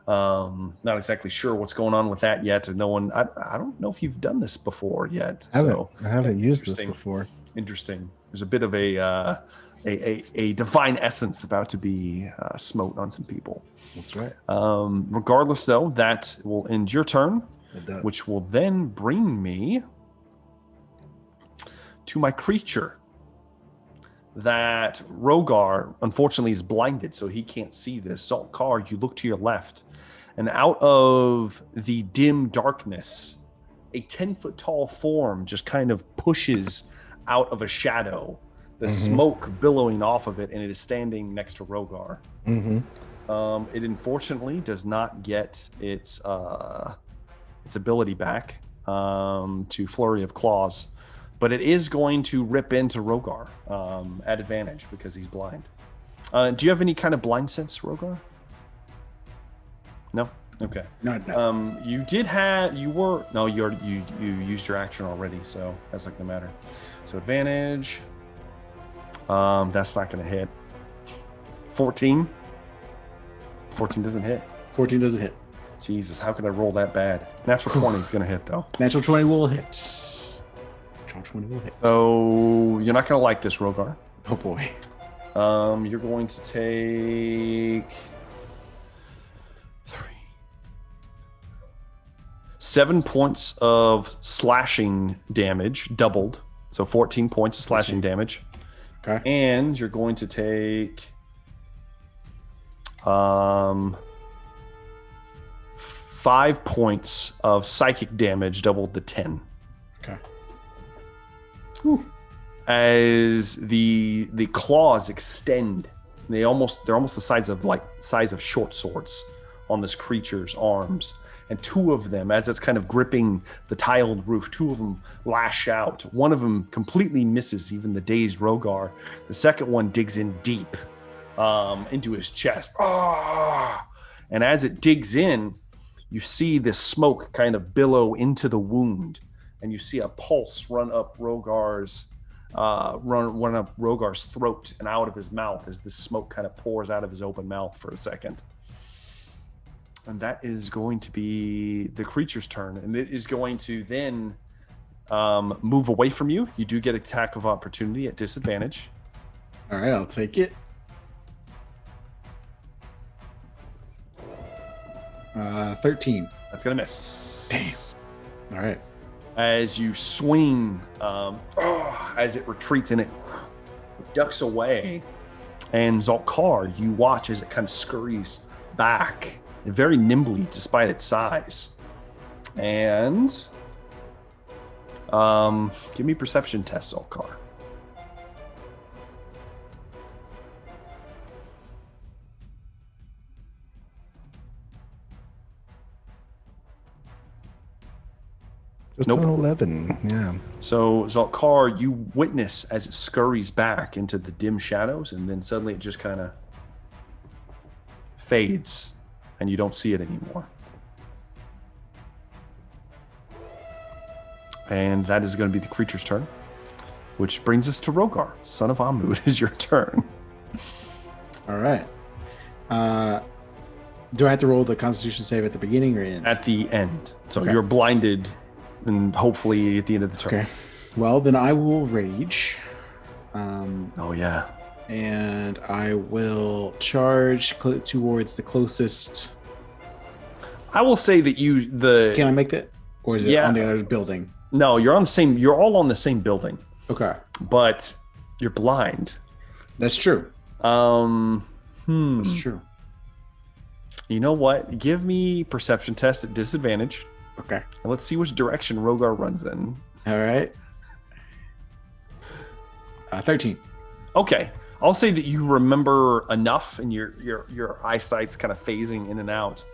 Not exactly sure what's going on with that yet. No one, I don't know if you've done this before yet. I haven't used this before. Interesting. There's a bit of a divine essence about to be smote on some people. That's right. Regardless, though, that will end your turn, which will then bring me to my creature. That Rogar, unfortunately, is blinded, so he can't see this. Zaltkar, you look to your left, and out of the dim darkness, a 10-foot tall form just kind of pushes out of a shadow, the smoke billowing off of it, and it is standing next to Rogar. It unfortunately does not get its ability back to Flurry of Claws, but it is going to rip into Rogar at advantage because he's blind. Do you have any kind of blind sense, Rogar? No? Okay. No. You used your action already, so that's not gonna matter. So advantage. That's not gonna hit. 14. 14 doesn't hit. 14 doesn't hit. Jesus, how could I roll that bad? Natural 20 is gonna hit though. Natural 20 will hit. Natural 20 will hit. So you're not gonna like this, Rogar. Oh boy. You're going to take 7 points of slashing damage, doubled. So 14 points of slashing damage. Okay. And you're going to take 5 points of psychic damage, doubled to 10. Okay. Whew. As the claws extend, they're almost the size of short swords on this creature's arms. And two of them, as it's kind of gripping the tiled roof, two of them lash out. One of them completely misses even the dazed Rogar. The second one digs in deep into his chest. And as it digs in, you see this smoke kind of billow into the wound. And you see a pulse run up Rogar's throat and out of his mouth as the smoke kind of pours out of his open mouth for a second. And that is going to be the creature's turn. And it is going to then move away from you. You do get an attack of opportunity at disadvantage. All right, I'll take it. 13. That's going to miss. Damn. All right. As you swing, as it retreats and it ducks away, And Zalkar, you watch as it kind of scurries back very nimbly despite its size. And give me perception test, Zalkar. Just Nope. an 11. Yeah. So, Zalkar, you witness as it scurries back into the dim shadows, and then suddenly it just kind of fades, and you don't see it anymore. And that is going to be the creature's turn, which brings us to Rogar. Son of Amu, it is your turn. All right. Do I have to roll the Constitution save at the beginning or end? At the end. So Okay. you're blinded, and hopefully at the end of the turn. Okay. Well, then I will rage. Oh, yeah. And I will charge towards the closest. I will say that Can I make that? Or is it Yeah. on the other building? No, you're all on the same building, Okay. but you're blind. That's true. That's true. You know what? Give me perception test at disadvantage, Okay. and let's see which direction Rogar runs in. All right. 13. Okay, I'll say that you remember enough, and your eyesight's kind of phasing in and out,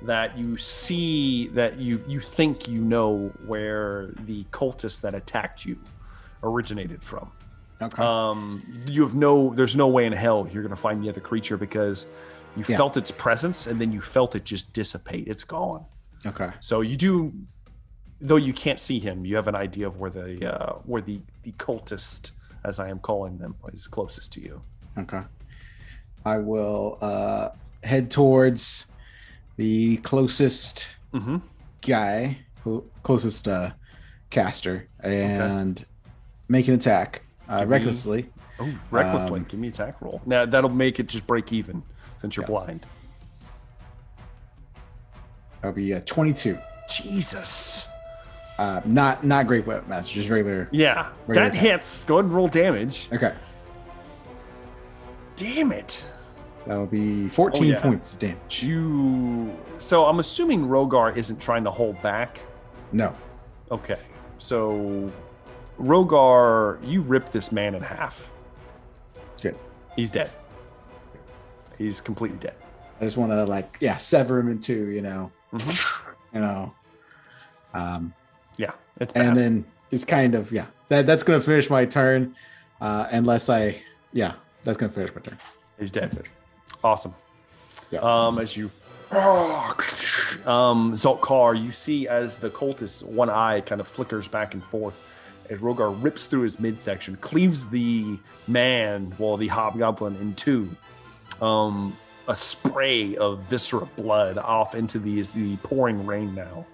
that you see that you think you know where the cultist that attacked you originated from. Okay. There's no way in hell you're gonna find the other creature because you felt its presence and then you felt it just dissipate. It's gone. Okay. So you do, though you can't see him, you have an idea of where the cultist, as I am calling them, is closest to you. Okay. I will head towards the closest guy, closest caster, and make an attack recklessly. Oh, recklessly. Give me attack roll. Now that'll make it just break even since you're blind. That'll be a 22. Jesus. Not great weapon master, just regular. Yeah, regular that attack. hits. Go ahead and roll damage. Okay. Damn it. That'll be 14 yeah. points of damage. So I'm assuming Rogar isn't trying to hold back. No. Okay. So Rogar, you ripped this man in half. Good. He's dead. He's completely dead. I just want to sever him in two, you know. Yeah, it's bad. And then just kind of that's gonna finish my turn, that's gonna finish my turn. He's dead. Awesome. Yeah. As you Zalkar, you see as the cultist one eye kind of flickers back and forth as Rogar rips through his midsection, cleaves the the hobgoblin in two. A spray of viscera blood off into the pouring rain now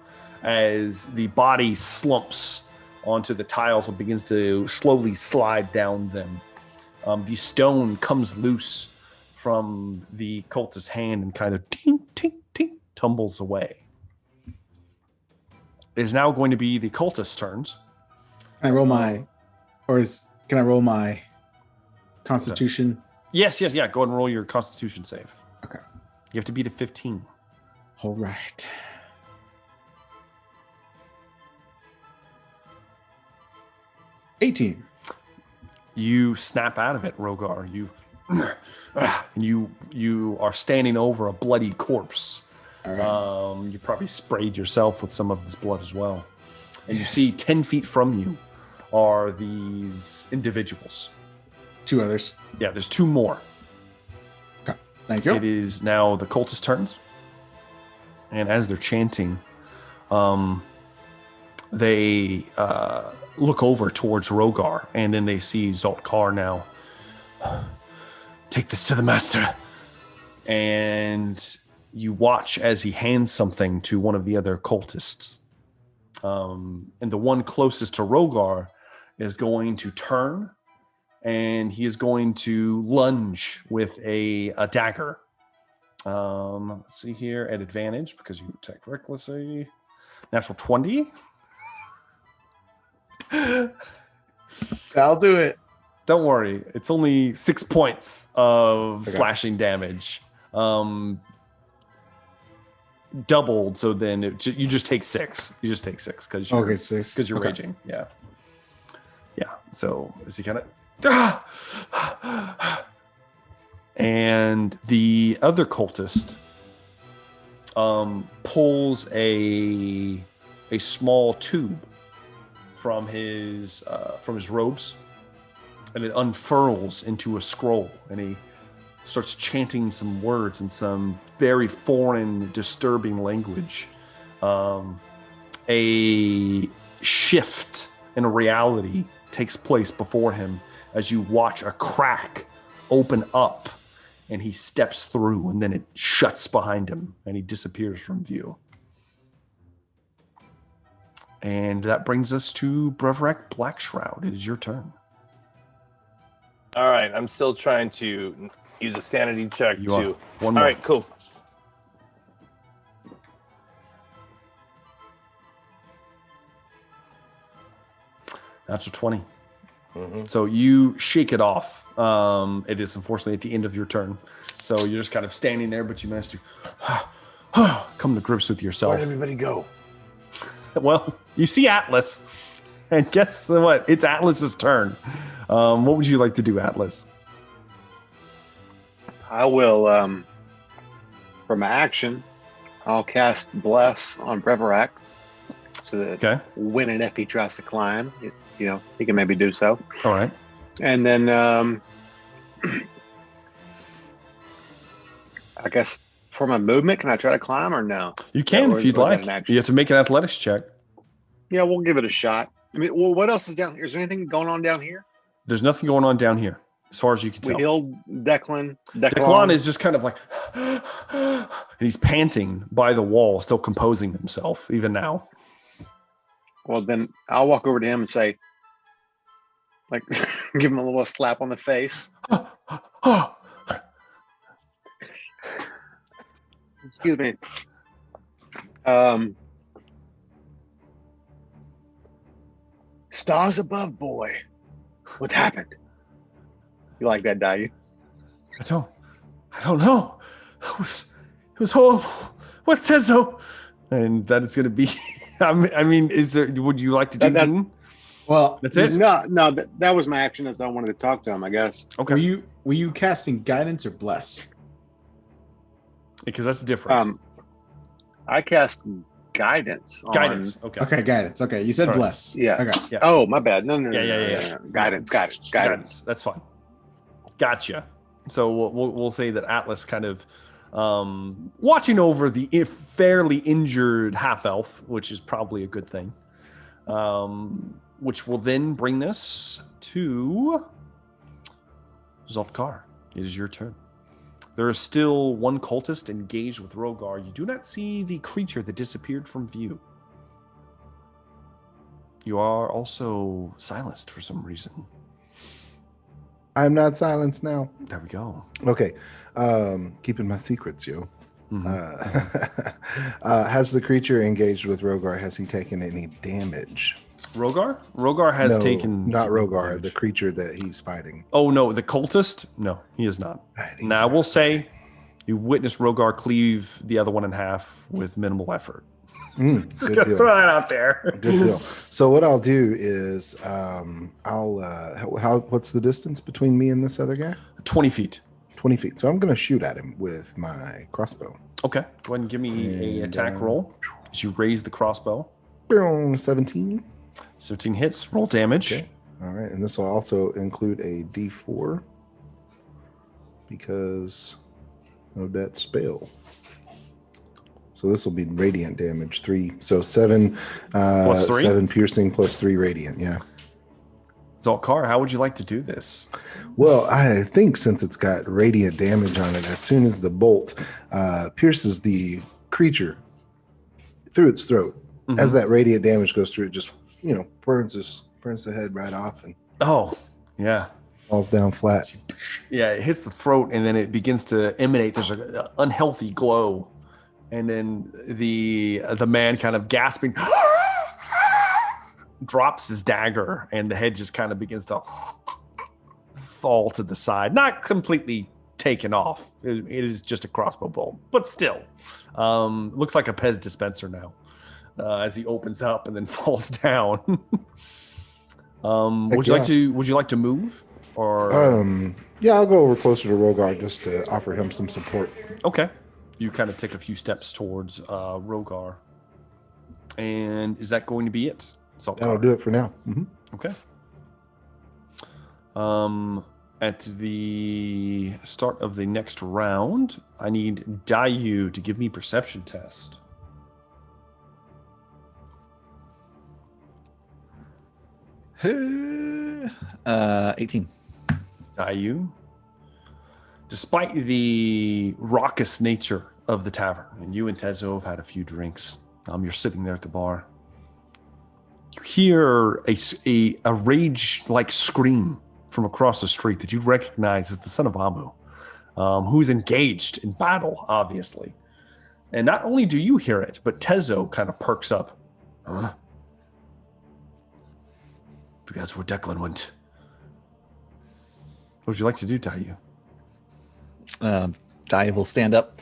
as the body slumps onto the tiles and begins to slowly slide down them. The stone comes loose from the cultist's hand and kind of tink, tink, tink, tumbles away. It is now going to be the cultist's turns. Can I roll my Constitution? Yes, yeah. Go ahead and roll your Constitution save. Okay. You have to beat a 15. All right. $18. You snap out of it, Rogar. You are standing over a bloody corpse. All right. You probably sprayed yourself with some of this blood as well. And you see 10 feet from you are these individuals. 2 others. Yeah, there's 2 more. Okay. Thank you. It is now the cultist turns. And as they're chanting, they look over towards Rogar, and then they see Zalkar now. Take this to the master. And you watch as he hands something to one of the other cultists. And the one closest to Rogar is going to turn, and he is going to lunge with a dagger. Let's see here at advantage because you attacked recklessly. Natural 20. I'll do it. Don't worry. It's only 6 points of slashing damage. Doubled, so then you just take 6. You just take 6 because you're, 6. Because you're raging. Yeah. So is he kind of... And the other cultist pulls a small tube from his robes, and it unfurls into a scroll, and he starts chanting some words in some very foreign, disturbing language. A shift in reality takes place before him as you watch a crack open up, and he steps through, and then it shuts behind him, and he disappears from view. And that brings us to Brevrak Blackshroud. It is your turn. All right, I'm still trying to use a sanity check You are. too. One more. All right, cool. That's a 20. Mm-hmm. So you shake it off. It is unfortunately at the end of your turn. So you're just kind of standing there, but you manage to come to grips with yourself. Where'd everybody go? Well, you see Atlas, and guess what? It's Atlas's turn. What would you like to do, Atlas? I will, for my action, I'll cast Bless on Brevrak so that when and if he tries to climb, he can maybe do so. All right. And then, I guess for my movement, can I try to climb or no? You can if you'd like. You have to make an athletics check. Yeah, we'll give it a shot. I mean, well, what else is down here? Is there anything going on down here? There's nothing going on down here, as far as you can tell. We healed Declan. Declan is just kind of like, and he's panting by the wall, still composing himself, even now. Well, then I'll walk over to him and say, like, give him a little slap on the face. Excuse me. Stars above, boy. What happened? You like that, do you? I don't know. It was horrible. What's Tezo? And that is going to be. I mean, would you like to do that? Well, that's it. No, that was my action as I wanted to talk to him, I guess. Okay. Were you casting guidance or bless? Because that's different. I cast guidance. Guidance. Okay, guidance. Okay, you said bless. Yeah. Okay. Yeah. Oh, my bad. No. Yeah. Guidance. That's fine. Gotcha. So we'll say that Atlas kind of watching over the fairly injured half elf, which is probably a good thing. Which will then bring us to Zoltkar. It is your turn. There is still one cultist engaged with Rogar. You do not see the creature that disappeared from view. You are also silenced for some reason. I'm not silenced now. There we go. Okay. Keeping my secrets, yo. Mm-hmm. Has the creature engaged with Rogar? Has he taken any damage? Rogar? Rogar has taken... Not Rogar, damage. the creature that he's fighting. Oh, no, the cultist? No, he is not. Now, I will say you witnessed Rogar cleave the other one in half with minimal effort. Just gonna throw that out there. Good deal. So what I'll do is what's the distance between me and this other guy? 20 feet. 20 feet. So I'm going to shoot at him with my crossbow. Okay. Go ahead and give me an attack roll as you raise the crossbow. 17. 17 hits. Roll damage. Okay. All right. And this will also include a D4 because of that spell. So this will be radiant damage, 3. So 7 plus 3? 7 piercing plus 3 radiant, yeah. Zoltkar, how would you like to do this? Well, I think since it's got radiant damage on it, as soon as the bolt pierces the creature through its throat, as that radiant damage goes through, it just, burns the head right off and falls down flat. Yeah, it hits the throat and then it begins to emanate. There's an unhealthy glow. And then the man kind of gasping drops his dagger and the head just kind of begins to fall to the side, not completely taken off. It is just a crossbow bolt, but still, looks like a Pez dispenser now. As he opens up and then falls down. Would you like to move, or? Yeah, I'll go over closer to Rogar just to offer him some support. Okay, you kind of take a few steps towards Rogar, and is that going to be it? That'll do it for now. Mm-hmm. Okay. At the start of the next round, I need Dayu to give me perception test. 18. Dayu, despite the raucous nature of the tavern, and you and Tezo have had a few drinks, you're sitting there at the bar. You hear a rage-like scream from across the street that you recognize as the son of Amu, who's engaged in battle, obviously. And not only do you hear it, but Tezo kind of perks up. Huh? That's where Declan went. What would you like to do, Dayu? Dayu will stand up.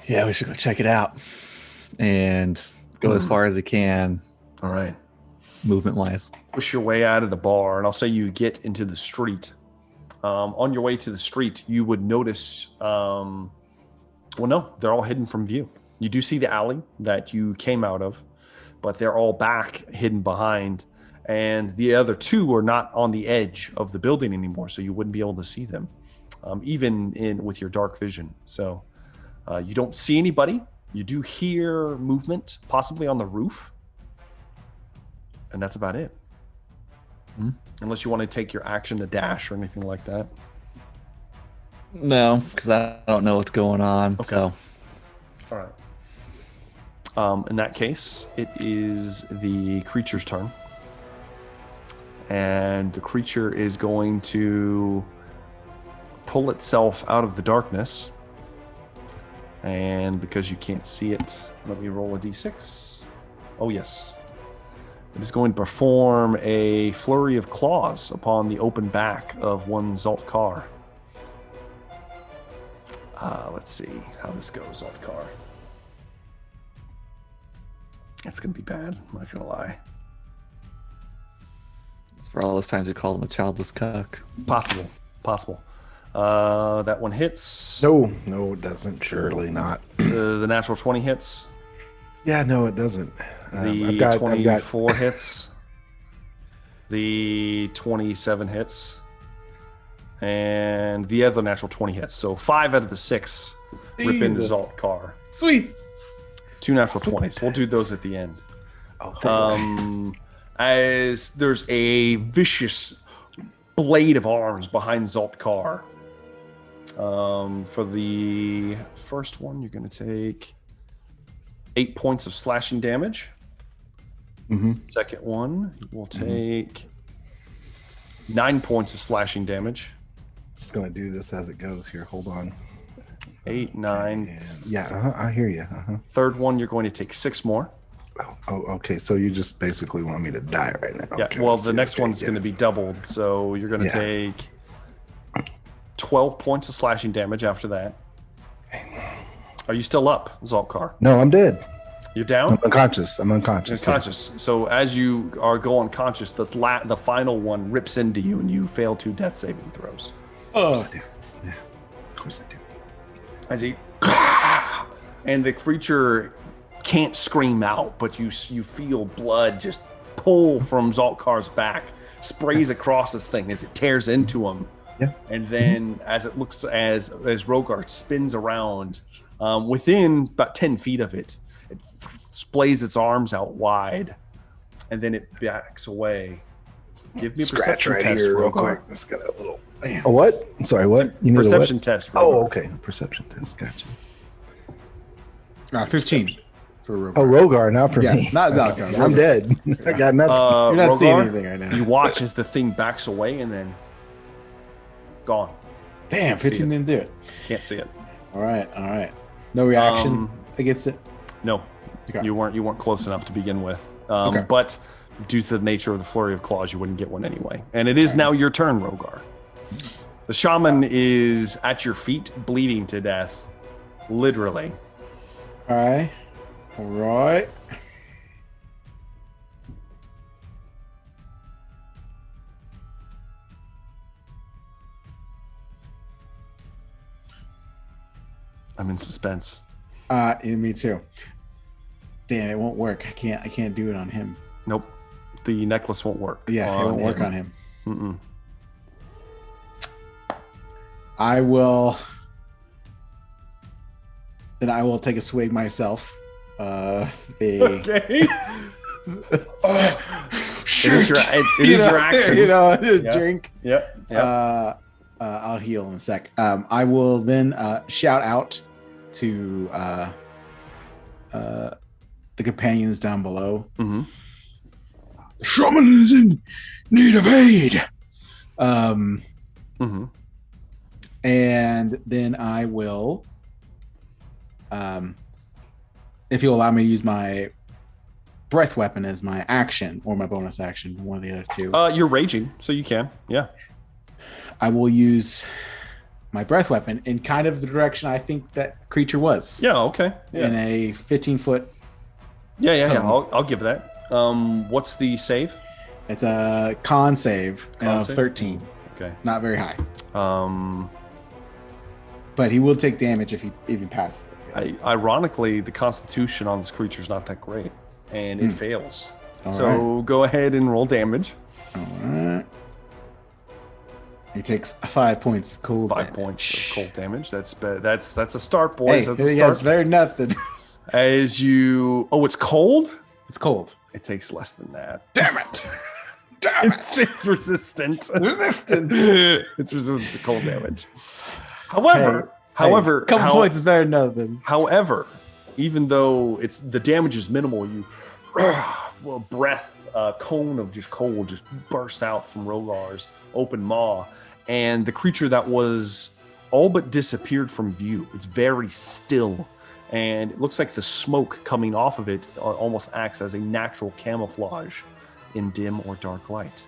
Yeah, we should go check it out. And go as far as he can. All right. Movement-wise. Push your way out of the bar, and I'll say you get into the street. On your way to the street, you would notice... well, no, they're all hidden from view. You do see the alley that you came out of, but they're all back hidden behind. And the other two are not on the edge of the building anymore, so you wouldn't be able to see them, even with your dark vision. So you don't see anybody. You do hear movement, possibly on the roof. And that's about it. Mm-hmm. Unless you want to take your action to dash or anything like that. No, because I don't know what's going on. Okay. So. All right. In that case, it is the creature's turn. And the creature is going to pull itself out of the darkness. And because you can't see it, let me roll a d6. Oh, yes. It is going to perform a flurry of claws upon the open back of one Zaltkar. Let's see how this goes, Zaltkar. It's going to be bad, I'm not going to lie. For all those times you called him a childless cuck. Possible. That one hits. No, it doesn't. Surely not. The natural 20 hits. Yeah, no, it doesn't. The 24 hits. The 27 hits. And the other natural 20 hits. So 5 out of the 6 rip into Zaltkar. Sweet. 2 natural 20s. We'll do those at the end. Oh, thanks. As there's a vicious blade of arms behind Zaltkar. For the first one, you're going to take 8 points of slashing damage. Mm-hmm. Second one, will take 9 points of slashing damage. Just going to do this as it goes here. Hold on. 8, 9. Yeah, I hear you. Third one, you're going to take 6 more. Oh, okay. So you just basically want me to die right now. Yeah, okay, well, the next one's going to be doubled. So you're going to take 12 points of slashing damage after that. Are you still up, Zaltkar? No, I'm dead. You're down? I'm unconscious. Yeah. So as you go unconscious, the final one rips into you and you fail 2 death saving throws. Oh. Yeah, of course I do. As he... and the creature can't scream out, but you feel blood just pull from Zaltkar's back, sprays across this thing as it tears into him. Yeah. And then as it looks, as Rogar spins around, within about 10 feet of it, it splays its arms out wide, and then it backs away. Give me a perception test, here, Rogar. real quick. It's got a little... A what? I'm sorry, what? You need perception a what? test, Rogar. Oh, okay. Perception test. Gotcha. 15 for Rogar. Oh, Rogar, not for me. Not Zaltkar. I'm dead. I got nothing. You're not Rogar, seeing anything right now. You watch as the thing backs away and then gone. Damn, 15 didn't do it. Can't see it. All right. No reaction against it? No, Okay. you weren't close enough to begin with. Okay. But due to the nature of the flurry of claws, you wouldn't get one anyway. And it is now your turn, Rogar. The shaman is at your feet, bleeding to death. Literally. All right. I'm in suspense. Yeah, me too. Damn, it won't work. I can't do it on him. Nope. The necklace won't work. Yeah, it won't work on him. Mm-mm. I will take a swig myself. Okay. Shoot. It is your action. Drink. Yep. I'll heal in a sec. I will then shout out to the companions down below. Mm-hmm. The shaman is in need of aid. Mm-hmm. And then I will, if you'll allow me to use my breath weapon as my action or my bonus action, one of the other two. You're raging, so you can. Yeah. I will use my breath weapon in kind of the direction I think that creature was. Yeah. Okay. Yeah. In a 15-foot. Yeah. I'll give that. What's the save? It's a con save of 13. Okay. Not very high. But he will take damage if he passes it. Ironically, the constitution on this creature is not that great, and it fails. All so right. go ahead and roll damage. All right. He takes 5 points of cold 5 damage. points of cold damage. That's a start, boys. Hey, That's a start. very nothing. As you, it's cold. It's cold. It takes less than that. Damn it! It's resistant. Resistant. It's resistant to cold damage. However, couple points is better than nothing. However, even though the damage is minimal, you cone of just cold just bursts out from Rogar's open maw, and the creature that was all but disappeared from view. It's very still, and it looks like the smoke coming off of it almost acts as a natural camouflage in dim or dark light.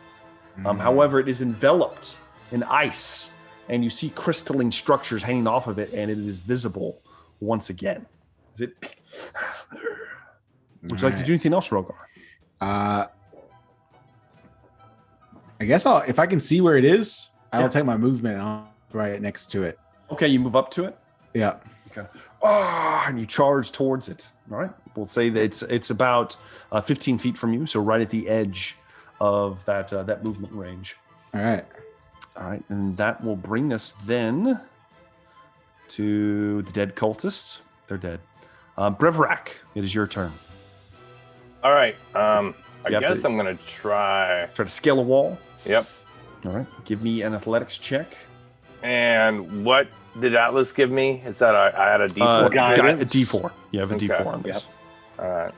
However, it is enveloped in ice, and you see crystalline structures hanging off of it, and it is visible once again. Would you like to do anything else, Rogar? I guess if I can see where it is, I'll take my movement and I'll right next to it. Okay, you move up to it. Yeah. Okay. And you charge towards it. All right. We'll say that it's about 15 feet from you, so right at the edge of that movement range. All right. All right, and that will bring us then to the dead cultists. They're dead. Brevrak, it is your turn. All right. I You have guess to- I'm gonna try. Try to scale a wall. Yep. All right. Give me an athletics check. And what did Atlas give me? Is that I had a D4? Guidance. A D4. You have a Okay. D4 on this. All right.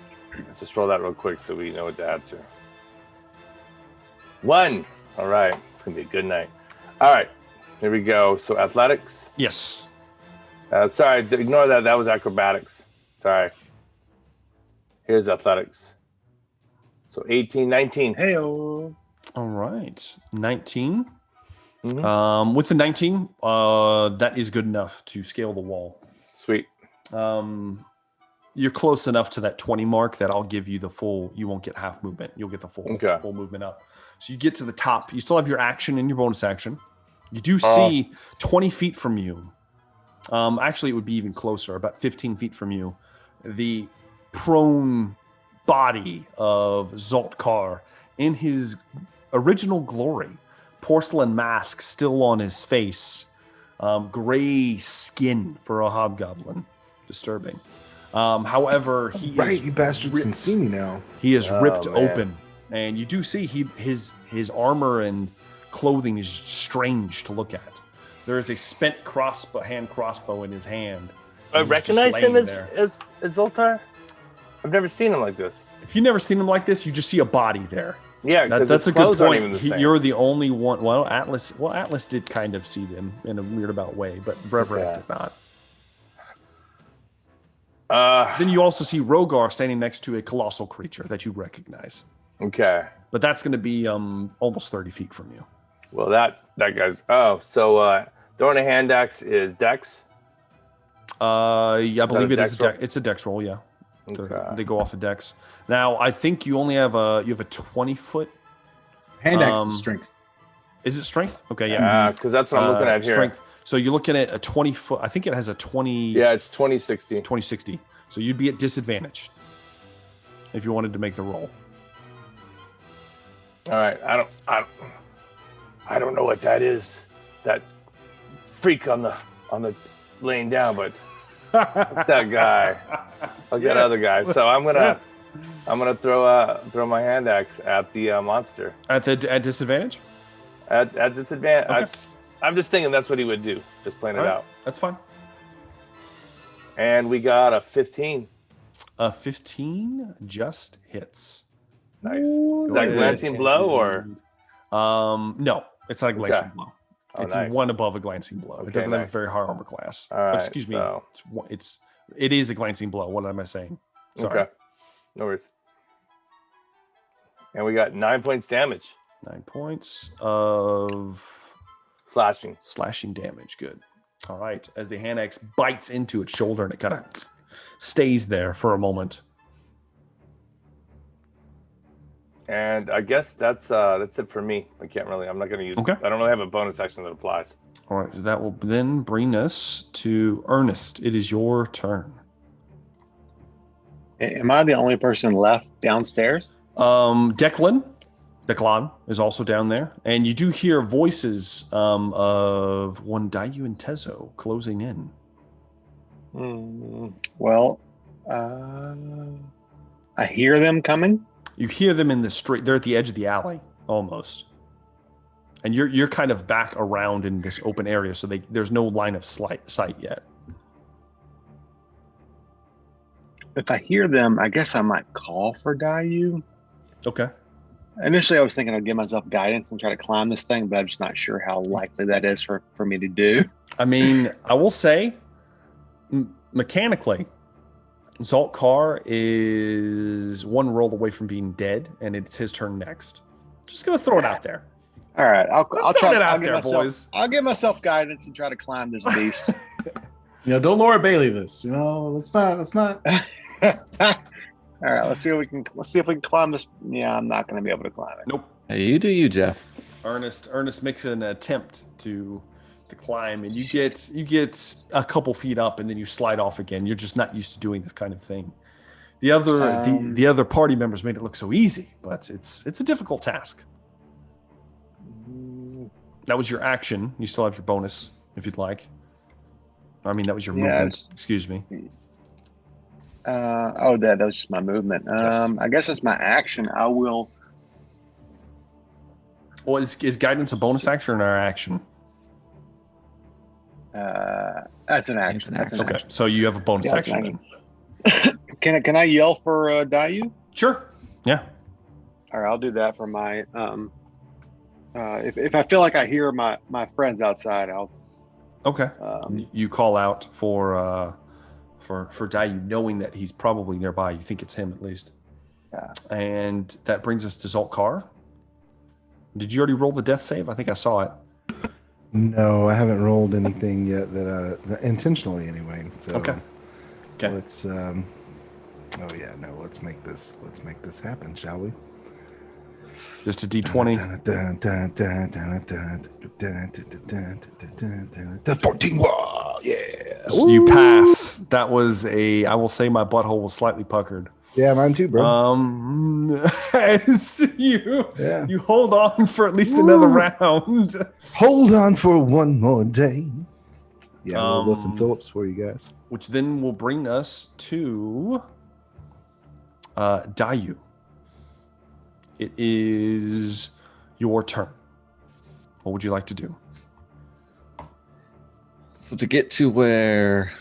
Just roll that real quick so we know what to add to. 1. All right. It's gonna be a good night. All right. Here we go. So athletics. Yes. Sorry, ignore that. That was acrobatics. Sorry. Here's athletics. So 18, 19. Heyo. All right. 19. Mhm. With the 19, that is good enough to scale the wall. Sweet. You're close enough to that 20 mark that I'll give you the full. You won't get half movement. You'll get the full movement up. So you get to the top. You still have your action and your bonus action. You do see 20 feet from you. Actually, it would be even closer, about 15 feet from you. The prone body of Zoltkar in his original glory. Porcelain mask still on his face. Gray skin for a hobgoblin. Disturbing. However, he Right, is you bastards can ripped. see me now. He is ripped man. open, and you do see his armor and clothing is strange to look at. There is a spent hand crossbow in his hand. I He's just recognize him laying as there. Zoltar. I've never seen him like this. If you've never seen him like this, you just see a body there. Yeah, That's his a good clothes aren't even point. the same. You're the only one. Well, Atlas did kind of see them in a weird about way, but Brevrak Yeah. did not. Uh, Then you also see Rogar standing next to a colossal creature that you recognize, okay. but that's going to be almost 30 feet from you. Well, that guy's. Oh, so throwing a hand axe is Dex. Yeah, I believe a it is. dex roll? It's a dex roll. Yeah, Okay. they go off of dex. Now, I think you only have a 20-foot. Hand axe is strength. Is it strength? Okay, yeah. Yeah, because that's what I'm looking at here. Strength. So you're looking at a 20-foot. I think it has a 20. Yeah, it's 2060. 2060. So you'd be at disadvantage if you wanted to make the roll. All right, I don't know what that is. That freak on the laying down, but that guy. I'll get other guys. So I'm gonna throw my hand axe at the monster. At disadvantage? At disadvantage. Okay. I'm just thinking that's what he would do. Just playing it out. That's fine. And we got a 15. A 15 just hits. Nice. Is that glancing blow or? No, it's not a glancing blow. Oh, it's nice. one above a glancing blow. Okay, It doesn't have a nice. very high armor class. All right, Excuse me. so- It is a glancing blow. What am I saying? Sorry. Okay. No worries. And we got 9 points damage. 9 points of Slashing. damage. Good. All right. As the hand axe bites into its shoulder and it kind of stays there for a moment. And I guess that's it for me. I'm not gonna use Okay. I don't really have a bonus action that applies. All right. That will then bring us to Ernest. It is your turn. Am I the only person left downstairs? Declan is also down there, and you do hear voices of one Dayu and Tezo closing in. Well, I hear them coming. You hear them in the street. They're at the edge of the alley, almost, and you're kind of back around in this open area, so there's no line of sight yet. If I hear them, I guess I might call for Dayu. Okay. Initially, I was thinking I'd give myself guidance and try to climb this thing, but I'm just not sure how likely that is for me to do. I mean, I will say, mechanically, Zaltkar is one roll away from being dead, and it's his turn next. Just gonna throw it out there. All right, I'll throw try it out I'll give there, myself, boys. I'll give myself guidance and try to climb this beast. Don't Laura Bailey this. Let's not. All right, let's see if we can climb this. Yeah, I'm not going to be able to climb it. Nope. Hey, you do you, Jeff. Ernest makes an attempt to climb, and you get a couple feet up, and then you slide off again. You're just not used to doing this kind of thing. The other party members made it look so easy, but it's a difficult task. That was your action. You still have your bonus if you'd like. I mean, that was your movement. Excuse me. That was just my movement. Yes. I guess it's my action. I will. Well, is guidance a bonus action or an action? That's an action. That's an Okay, action. so you have a bonus Yeah, that's an action. Then. Can I yell for Dayu? Sure. Yeah. All right, I'll do that for my. If I feel like I hear my friends outside, I'll. Okay. You call out for Dayu, knowing that he's probably nearby. You think it's him at least. Yeah. And that brings us to Zaltkar. Did you already roll the death save? I think I saw it. No, I haven't rolled anything yet that intentionally anyway. So Okay. Let's let's make this happen, shall we? Just a D20. 14. Yeah. You pass. That was I will say my butthole was slightly puckered. Yeah, mine too, bro. You hold on for at least another round. Hold on for one more day. Yeah, a little Wilson Phillips for you guys. Which then will bring us to Dayu. It is your turn. What would you like to do? So to get to where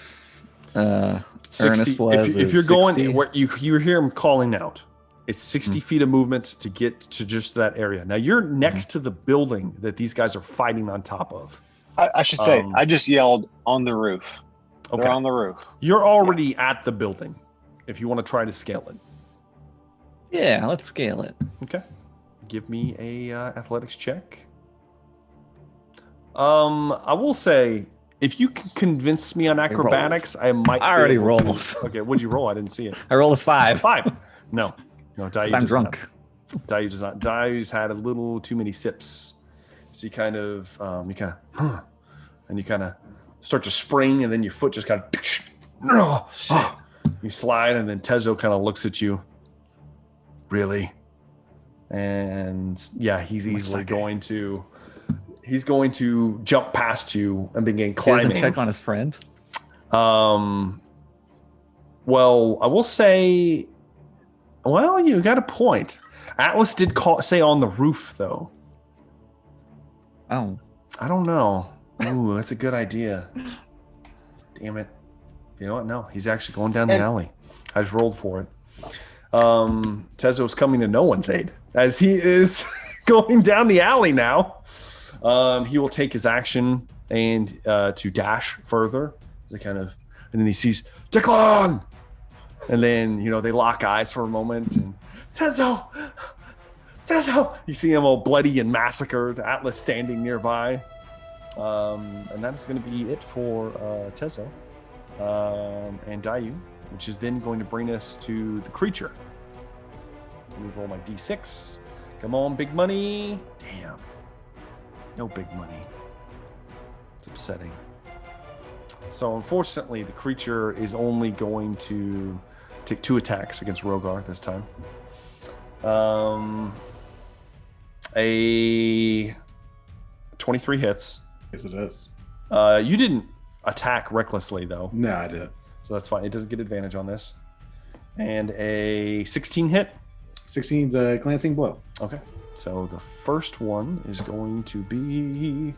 60, Ernest was, if you're 60? going where you hear him calling out, it's 60 feet of movement to get to just that area. Now you're next to the building that these guys are fighting on top of. I should say I just yelled on the roof. Okay. They're on the roof. You're already at the building. If you want to try to scale it, Yeah, let's scale it. okay. Give me a athletics check. I will say, if you can convince me on acrobatics, I might. I already be able rolled. to- Okay, what'd you roll? I didn't see it. I rolled a 5. 5. No, Dayu 'Cause I'm does drunk. Not. Dayu does not. Dayu's had a little too many sips, so you kind of, and you kind of start to spring, and then your foot just kind of, you slide, and then Tezo kind of looks at you. Really? And yeah, he's easily going to. He's going to jump past you and begin He doesn't climbing. check on his friend. Well, I will say, well, you got a point. Atlas did say on the roof, though. Oh. I don't know. Ooh, that's a good idea. Damn it. You know what? No, he's actually going down the alley. I just rolled for it. Tezo's coming to no one's aid as he is going down the alley now. He will take his action and to dash further. And then he sees Declan, and then they lock eyes for a moment. And Tezo, you see him all bloody and massacred. Atlas standing nearby, and that's going to be it for Tezo and Dayu, which is then going to bring us to the creature. Let me roll my d6. Come on, big money. Damn. No big money. It's upsetting. So unfortunately, the creature is only going to take 2 attacks against Rogar this time. A 23 hits. Yes, it is. You didn't attack recklessly, though. No, I didn't. So that's fine. It doesn't get advantage on this. And a 16 hit. 16's a glancing blow. Okay. So the first one is going to be...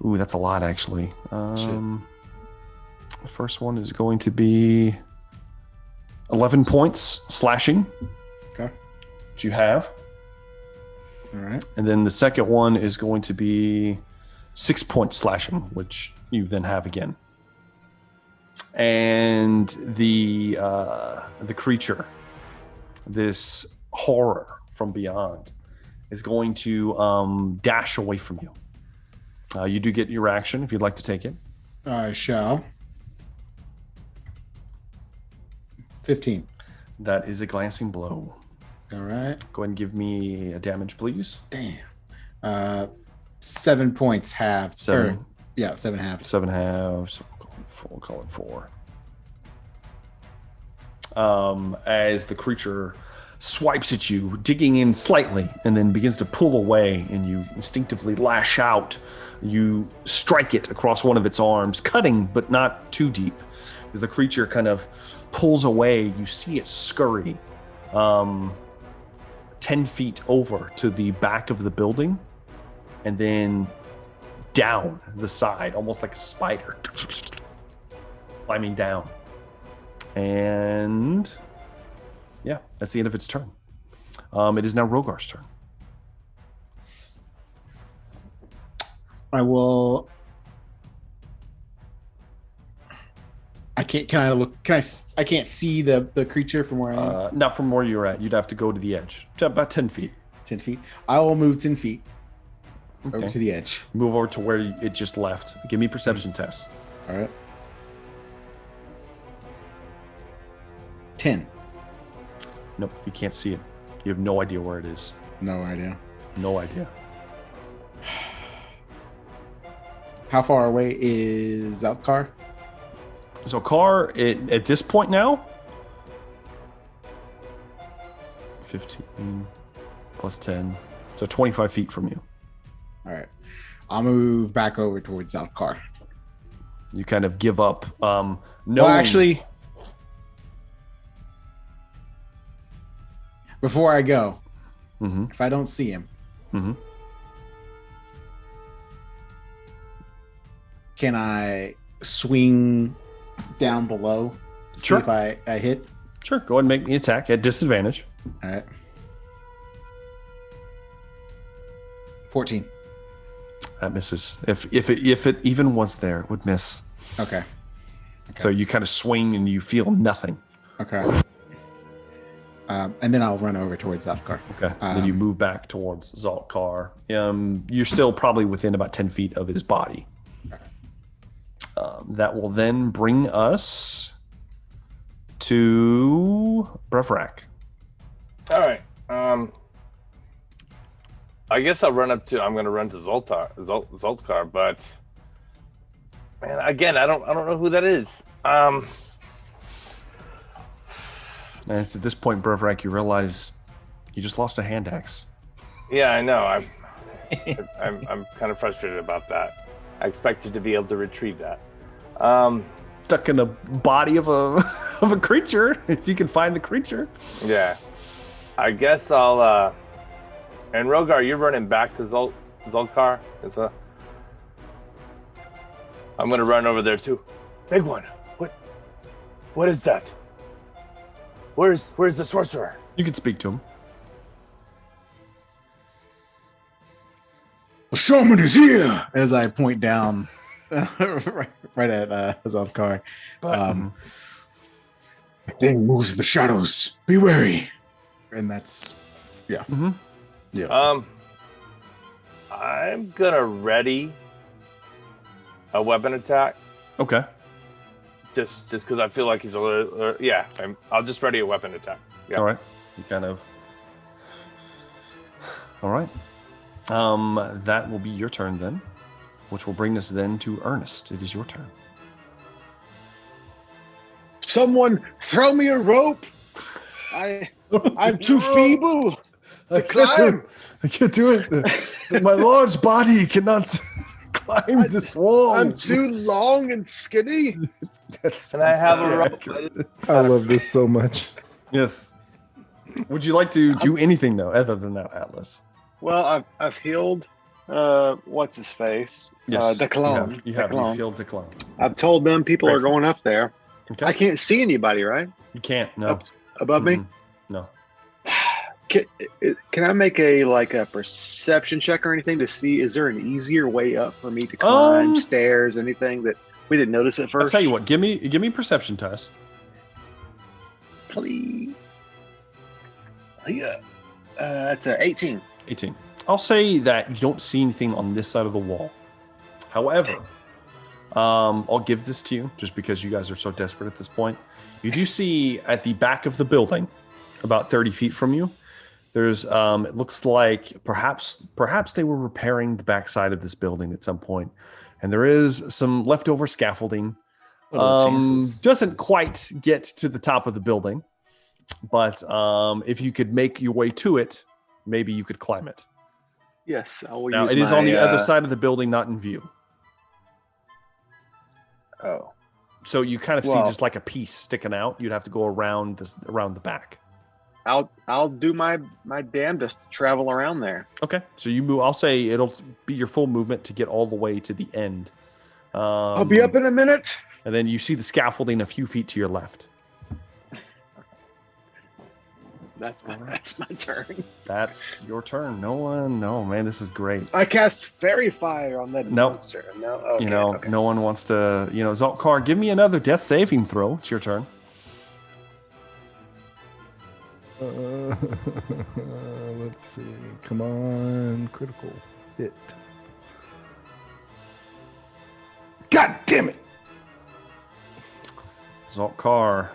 Ooh, that's a lot, actually. The first one is going to be 11 points slashing. Okay. Which you have. All right. And then the second one is going to be 6 points slashing, which you then have again. And the creature, this horror from beyond, is going to dash away from you. You do get your action if you'd like to take it. I shall. 15. That is a glancing blow. All right. Go ahead and give me a damage, please. Damn. 7 points halved. 7. 7 halved. 7 halves. We'll call it 4. As the creature swipes at you, digging in slightly, and then begins to pull away, and you instinctively lash out. You strike it across one of its arms, cutting but not too deep. As the creature kind of pulls away, you see it scurry 10 feet over to the back of the building, and then down the side, almost like a spider, climbing down. And yeah, that's the end of its turn. It is now Rogar's turn. I will. I can't. Can I look? Can I? I can't see the creature from where I am. Not from where you're at. You'd have to go to the edge, to about 10 feet. 10 feet. I will move 10 feet over Okay. to the edge. Move over to where it just left. Give me a perception test. All right. 10. Nope, you can't see it. You have no idea where it is. No idea. No idea. How far away is Alcar? So Carr, at this point now, 15 plus 10, so 25 feet from you. All right. I'll move back over towards Alcar. You kind of give up. No, Well, actually, before I go, if I don't see him, can I swing down below to Sure. see if I hit? Sure, go ahead and make me attack at disadvantage. All right. 14. That misses. If it even was there, it would miss. Okay. So you kind of swing and you feel nothing. Okay. and then I'll run over towards Zaltkar. Okay. Then you move back towards Zaltkar. You're still probably within about 10 feet of his body. That will then bring us to Brevrak. All right. I guess I'm going to run to Zaltkar, but man, again, I don't know who that is. And it's at this point, Brevrak, you realize you just lost a hand axe. Yeah, I know. I'm kind of frustrated about that. I expected to be able to retrieve that. Stuck in the body of a of a creature, if you can find the creature. Yeah. I guess I'll and Rogar, you're running back to Zaltkar. I'm gonna run over there too. Big one. What is that? Where's the sorcerer? You can speak to him. The shaman is here! As I point down right at Zaltkar. The thing moves in the shadows. Be wary. And that's, yeah. Mm-hmm. Yeah. I'm gonna ready a weapon attack. Okay. Just because I feel like he's a little, I'll just ready a weapon attack. Yeah. All right. You kind of. All right. That will be your turn then, which will bring us then to Ernest. It is your turn. Someone throw me a rope. I'm too feeble to climb. I can't do it. My large body cannot climb this wall. I'm too long and skinny. Can I have a rope? I love this so much. Yes. Would you like to do anything though, other than that, Atlas? Well, I've healed. What's his face? Yes. Declan. You have healed Declan. I've told them people are going up there. Okay. I can't see anybody, right? You can't. No. Above me. No. Can I make a perception check or anything to see? Is there an easier way up for me to climb stairs? Anything that we didn't notice at first? I'll tell you what. Give me a perception test, please. Yeah. That's a 18. 18. I'll say that you don't see anything on this side of the wall. However, I'll give this to you just because you guys are so desperate at this point. You do see at the back of the building, about 30 feet from you, there's it looks like perhaps they were repairing the backside of this building at some point, and there is some leftover scaffolding. Doesn't quite get to the top of the building, but if you could make your way to it, maybe you could climb it. Yes, I will. Now it is on the other side of the building, not in view. Oh. So you kind of see just like a piece sticking out. You'd have to go around the back. I'll do my damnedest to travel around there. Okay, so you move. I'll say it'll be your full movement to get all the way to the end. I'll be up in a minute. And then you see the scaffolding a few feet to your left. That's my turn. That's your turn. No, man, this is great. I cast Fairy Fire on that monster. No, okay, no one wants to. Zaltkar, give me another death saving throw. It's your turn. Let's see. Come on, critical hit. God damn it! Zaltkar.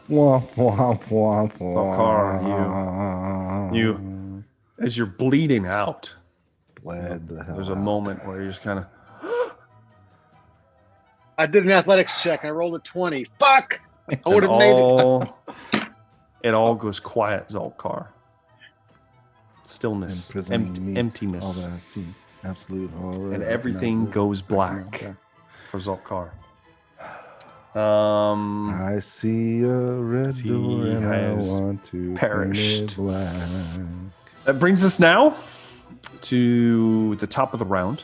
Womp, womp, womp, Zaltkar, you, as you're bleeding out, there's a moment where you're just kind of. I did an athletics check. I rolled a 20. Fuck! I would have made it. It all goes quiet, Zaltkar. Stillness, emptiness. All that, see, absolute horror. And everything goes black for Zaltkar. I see a red door and I want to perished. Black. That brings us now to the top of the round.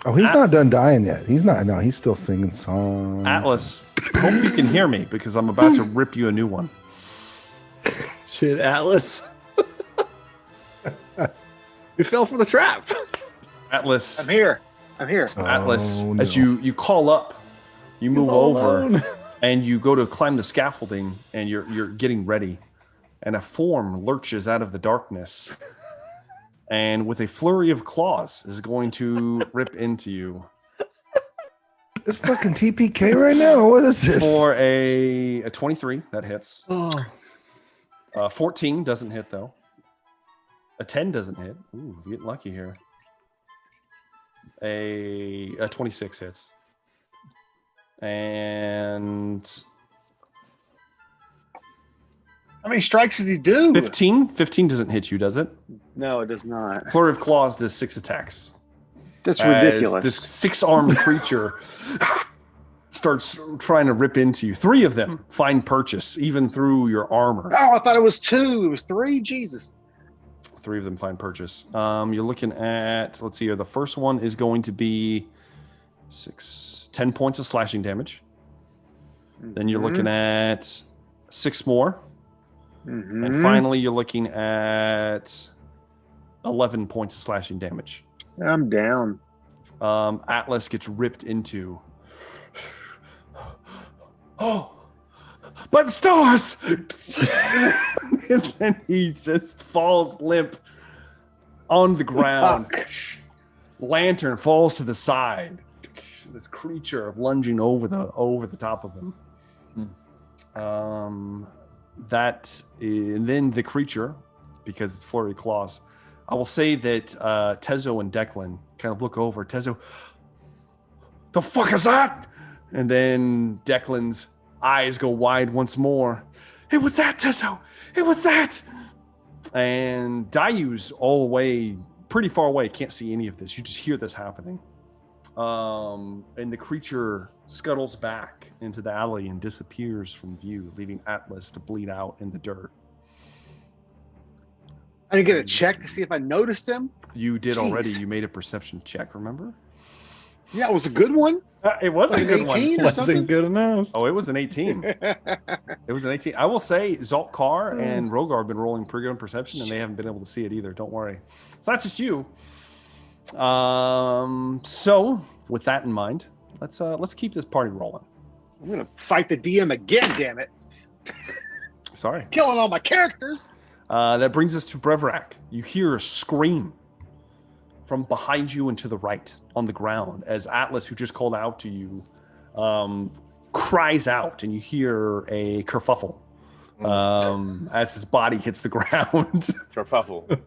He's not done dying yet. He's not. No, he's still singing songs. Atlas, I hope you can hear me because I'm about to rip you a new one. Shit, Atlas. You fell for the trap. Atlas. I'm here. Atlas, as you call up, you move over, And you go to climb the scaffolding, and you're getting ready, and a form lurches out of the darkness, and with a flurry of claws is going to rip into you. This fucking TPK right now. What is this? For a 23, that hits. 14 doesn't hit though. A 10 doesn't hit. Ooh, you're getting lucky here. A 26 hits. And How many strikes does he do? 15 doesn't hit you, does it? No, it does not. Flurry of Claws does 6 attacks. That's As ridiculous. this 6-armed creature starts trying to rip into you. 3 of them find purchase, even through your armor. Oh, I thought it was 2. It was 3. Jesus. 3 of them find purchase. You're looking at, let's see here. The first one is going to be 10 points of slashing damage. Then you're looking at 6 more. And finally, you're looking at 11 points of slashing damage. I'm down. Atlas gets ripped into. Oh, by the stars! And then he just falls limp on the ground. Lantern falls to the side. This creature lunging over the top of him. And then the creature, because it's flurry claws. I will say that Tezo and Declan kind of look over. Tezo, the fuck is that? And then Declan's eyes go wide once more. It was that, Tezo. It was that. And Dayu's all the way, pretty far away. Can't see any of this. You just hear this happening. And the creature scuttles back into the alley and disappears from view, leaving Atlas to bleed out in the dirt. I didn't get a check to see if I noticed him. You did Jeez. already. You made a perception check, remember? Yeah, it was a good one. It was Like a good 18 one. or Wasn't something? good enough. Oh, it was an 18. It was an 18. I will say Zaltkar and Rogar have been rolling pretty good on perception, and they haven't been able to see it either. Don't worry. It's not just you. So with that in mind, let's keep this party rolling. I'm gonna fight the DM again. Damn it! Sorry. Killing all my characters. That brings us to Brevrak. You hear a scream from behind you and to the right on the ground as Atlas, who just called out to you, cries out, and you hear a kerfuffle as his body hits the ground. Kerfuffle.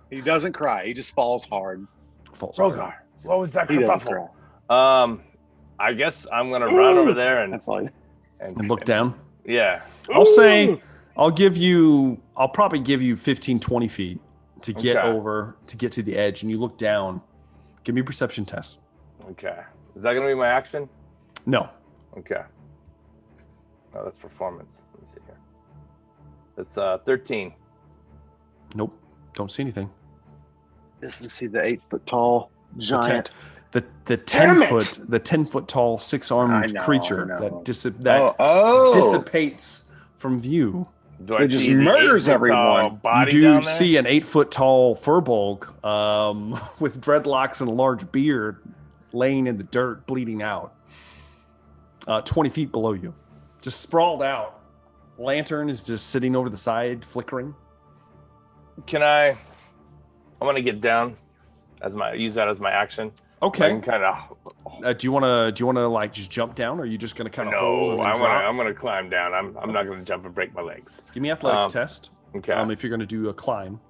He doesn't cry. He just falls hard. Falls hard. Rogar, what was that He doesn't kerfuffle? cry. I guess I'm gonna run over there That's all. And look down. Yeah. I'll say I'll probably give you 15, 20 feet to get over, to get to the edge, and you look down. Give me a perception test. Okay. Is that gonna be my action? No. Okay. Oh, that's performance. Let me see here. That's 13. Nope. Don't see anything. Doesn't see the 8-foot tall giant. The Damn 10 foot tall 6-armed creature I know. that Oh. dissipates from view. Do I It just see the murders 8-foot tall everyone. body You down do there? see an 8-foot tall furbolg with dreadlocks and a large beard laying in the dirt, bleeding out. 20 feet below you. Just sprawled out. Lantern is just sitting over the side, flickering. I'm gonna get down use that as my action. Okay. I can kind of. Do you want to like just jump down, or are you just going to kind of hold? No, And drop? I'm gonna climb down. I'm not gonna jump and break my legs. Give me athletics test. Okay. If you're going to do a climb.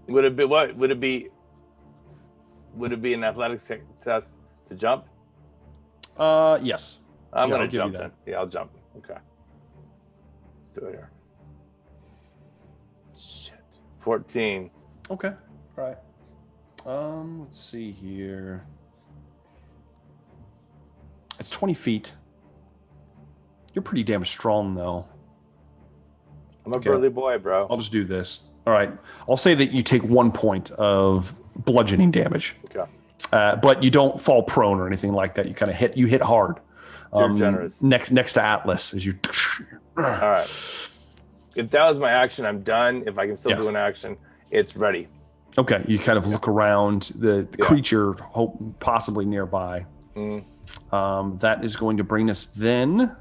Would it be an athletics test to jump? Yes. I'm Yeah, gonna I'll give you jump that. then. Yeah, I'll jump. Okay. Let's do it here. Shit. 14. Okay. All right. Let's see here. It's 20 feet. You're pretty damn strong, though. I'm a burly boy, bro. I'll just do this. All right. I'll say that you take 1 point of bludgeoning damage. Okay. But you don't fall prone or anything like that. You kind of hit hard. You're generous. Next to Atlas as you. All right. If that was my action, I'm done. If I can still do an action, it's ready. Okay. You kind of look around the creature, possibly nearby. That is going to bring us then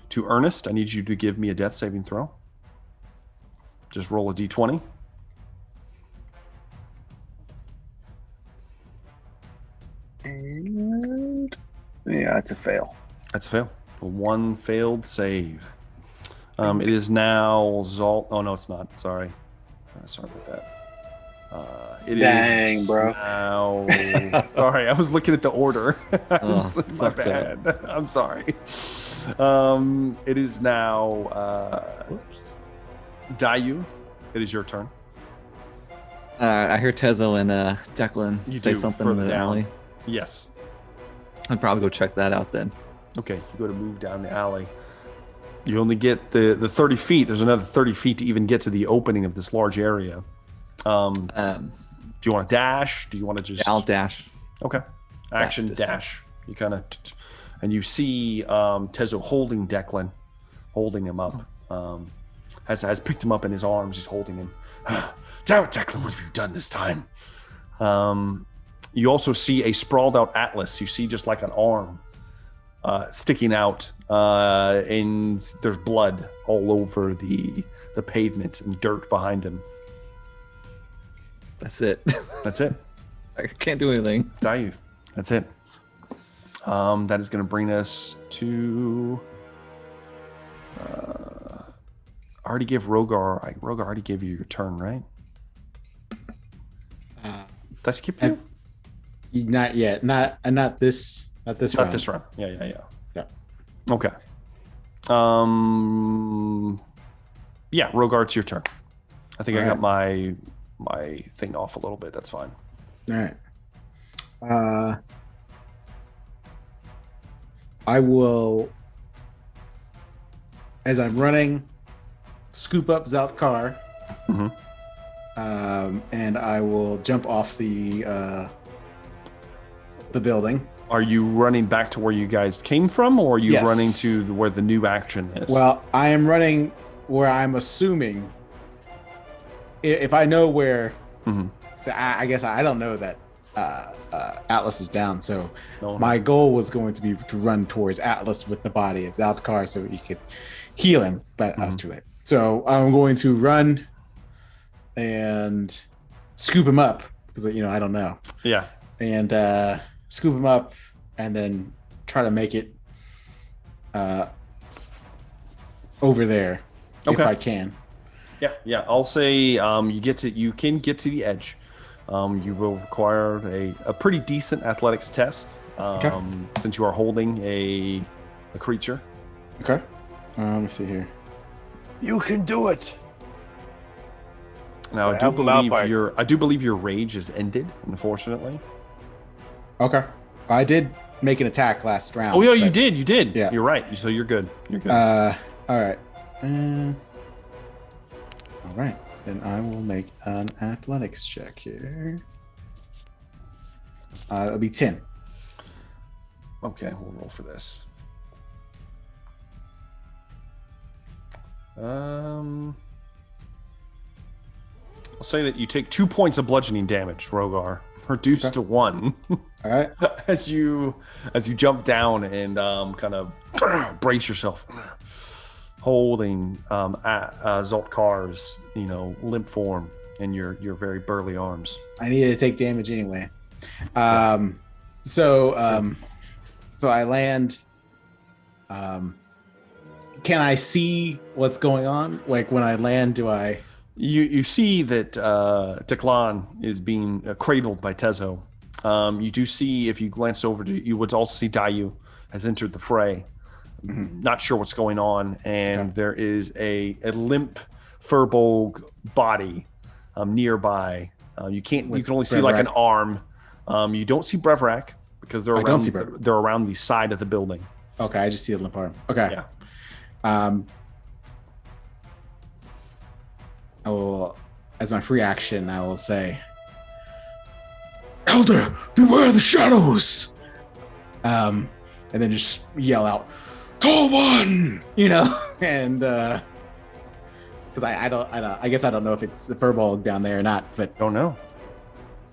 to Ernest. I need you to give me a death saving throw. Just roll a d20. And yeah, that's a fail. That's a fail. One failed save. It is now Zalt. Oh no, it's not. Sorry. Sorry about that. Dang, bro. Now... Sorry, I was looking at the order. My bad. I'm sorry. It is now Dayu. It is your turn. I hear Tezo and Declan You say do, something in further the down. alley. Yes. I'd probably go check that out then. Okay, you go to move down the alley. You only get the 30 feet. There's another 30 feet to even get to the opening of this large area. Do you want to dash? Do you want to just... I'll dash. Okay. Action this time. dash. You kind of... And you see Tezo holding Declan, holding him up. Has picked him up in his arms. He's holding him. Damn it, Declan, what have you done this time? You also see a sprawled out Atlas. You see just like an arm sticking out, and there's blood all over the pavement and dirt behind him. That's it. That's it. I can't do anything. It's Dayu. That's it. That is going to bring us to... I already gave Rogar... Rogar already gave you your turn, right? Did I skip you? Not yet. Not this round. Not this round. Yeah. Okay. Yeah, Rogar, it's your turn. I think I got my thing off a little bit. That's fine. All right. I will, as I'm running, scoop up Zaltkar, and I will jump off the building. Are you running back to where you guys came from, or are you Yes. running to where the new action is? Well, I am running where I'm assuming, if I know where, so I guess I don't know that Atlas is down, so No. my goal was going to be to run towards Atlas with the body of Zaltkar so he could heal him, but I was too late. So I'm going to run and scoop him up because I don't know, Yeah. and scoop him up and then try to make it over there if Okay. I can. Yeah. I'll say you can get to the edge. You will require a pretty decent athletics test since you are holding a creature. Okay. Let me see here. You can do it. Now, I have them out by- I do believe your rage is ended, unfortunately. Okay. I did make an attack last round. Oh yeah, you but- did. You did. Yeah. You're right. So you're good. You're good. All right. All right. Then I will make an athletics check here. It'll be 10. Okay, we'll roll for this. I'll say that you take 2 points of bludgeoning damage, Rogar, reduced to 1 All right. as you jump down and kind of brace yourself, holding Zaltkar's limp form in your very burly arms. I needed to take damage anyway. So I land. Can I see what's going on? Like when I land, do I? You see that Declan is being cradled by Tezo. You do see, if you glance over, you would also see Dayu has entered the fray. Not sure what's going on, and there is a limp Furbolg body nearby. You can only see like an arm. You don't see Brevrak because they're around the side of the building. Okay, I just see a limp arm. Okay. Yeah. I will, as my free action, I will say, "Elder, beware the shadows!" And then just yell out, "Tall one!" and because I guess I don't know if it's the Furbolg down there or not, but Don't know.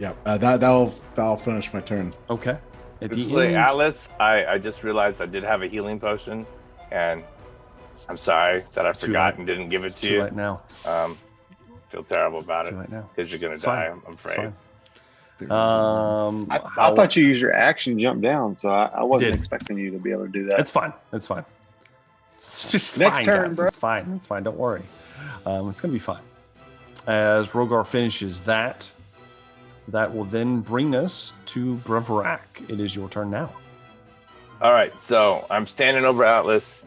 yeah, that'll finish my turn. Okay. At This is the like end, Atlas. I just realized I did have a healing potion, and I'm sorry that I too forgot late. and didn't give it it's to too you. late now. Feel terrible about Too it late now. because you're gonna It's die. fine. I'm It's afraid. fine. I thought you used your action to jump down, so I wasn't did. expecting you to be able to do that. It's fine. It's fine. It's just Next fine, turn, guys. bro. It's fine. It's fine. Don't worry. It's gonna be fine. As Rogar finishes that, that will then bring us to Breverac. It is your turn now. All right, so I'm standing over Atlas.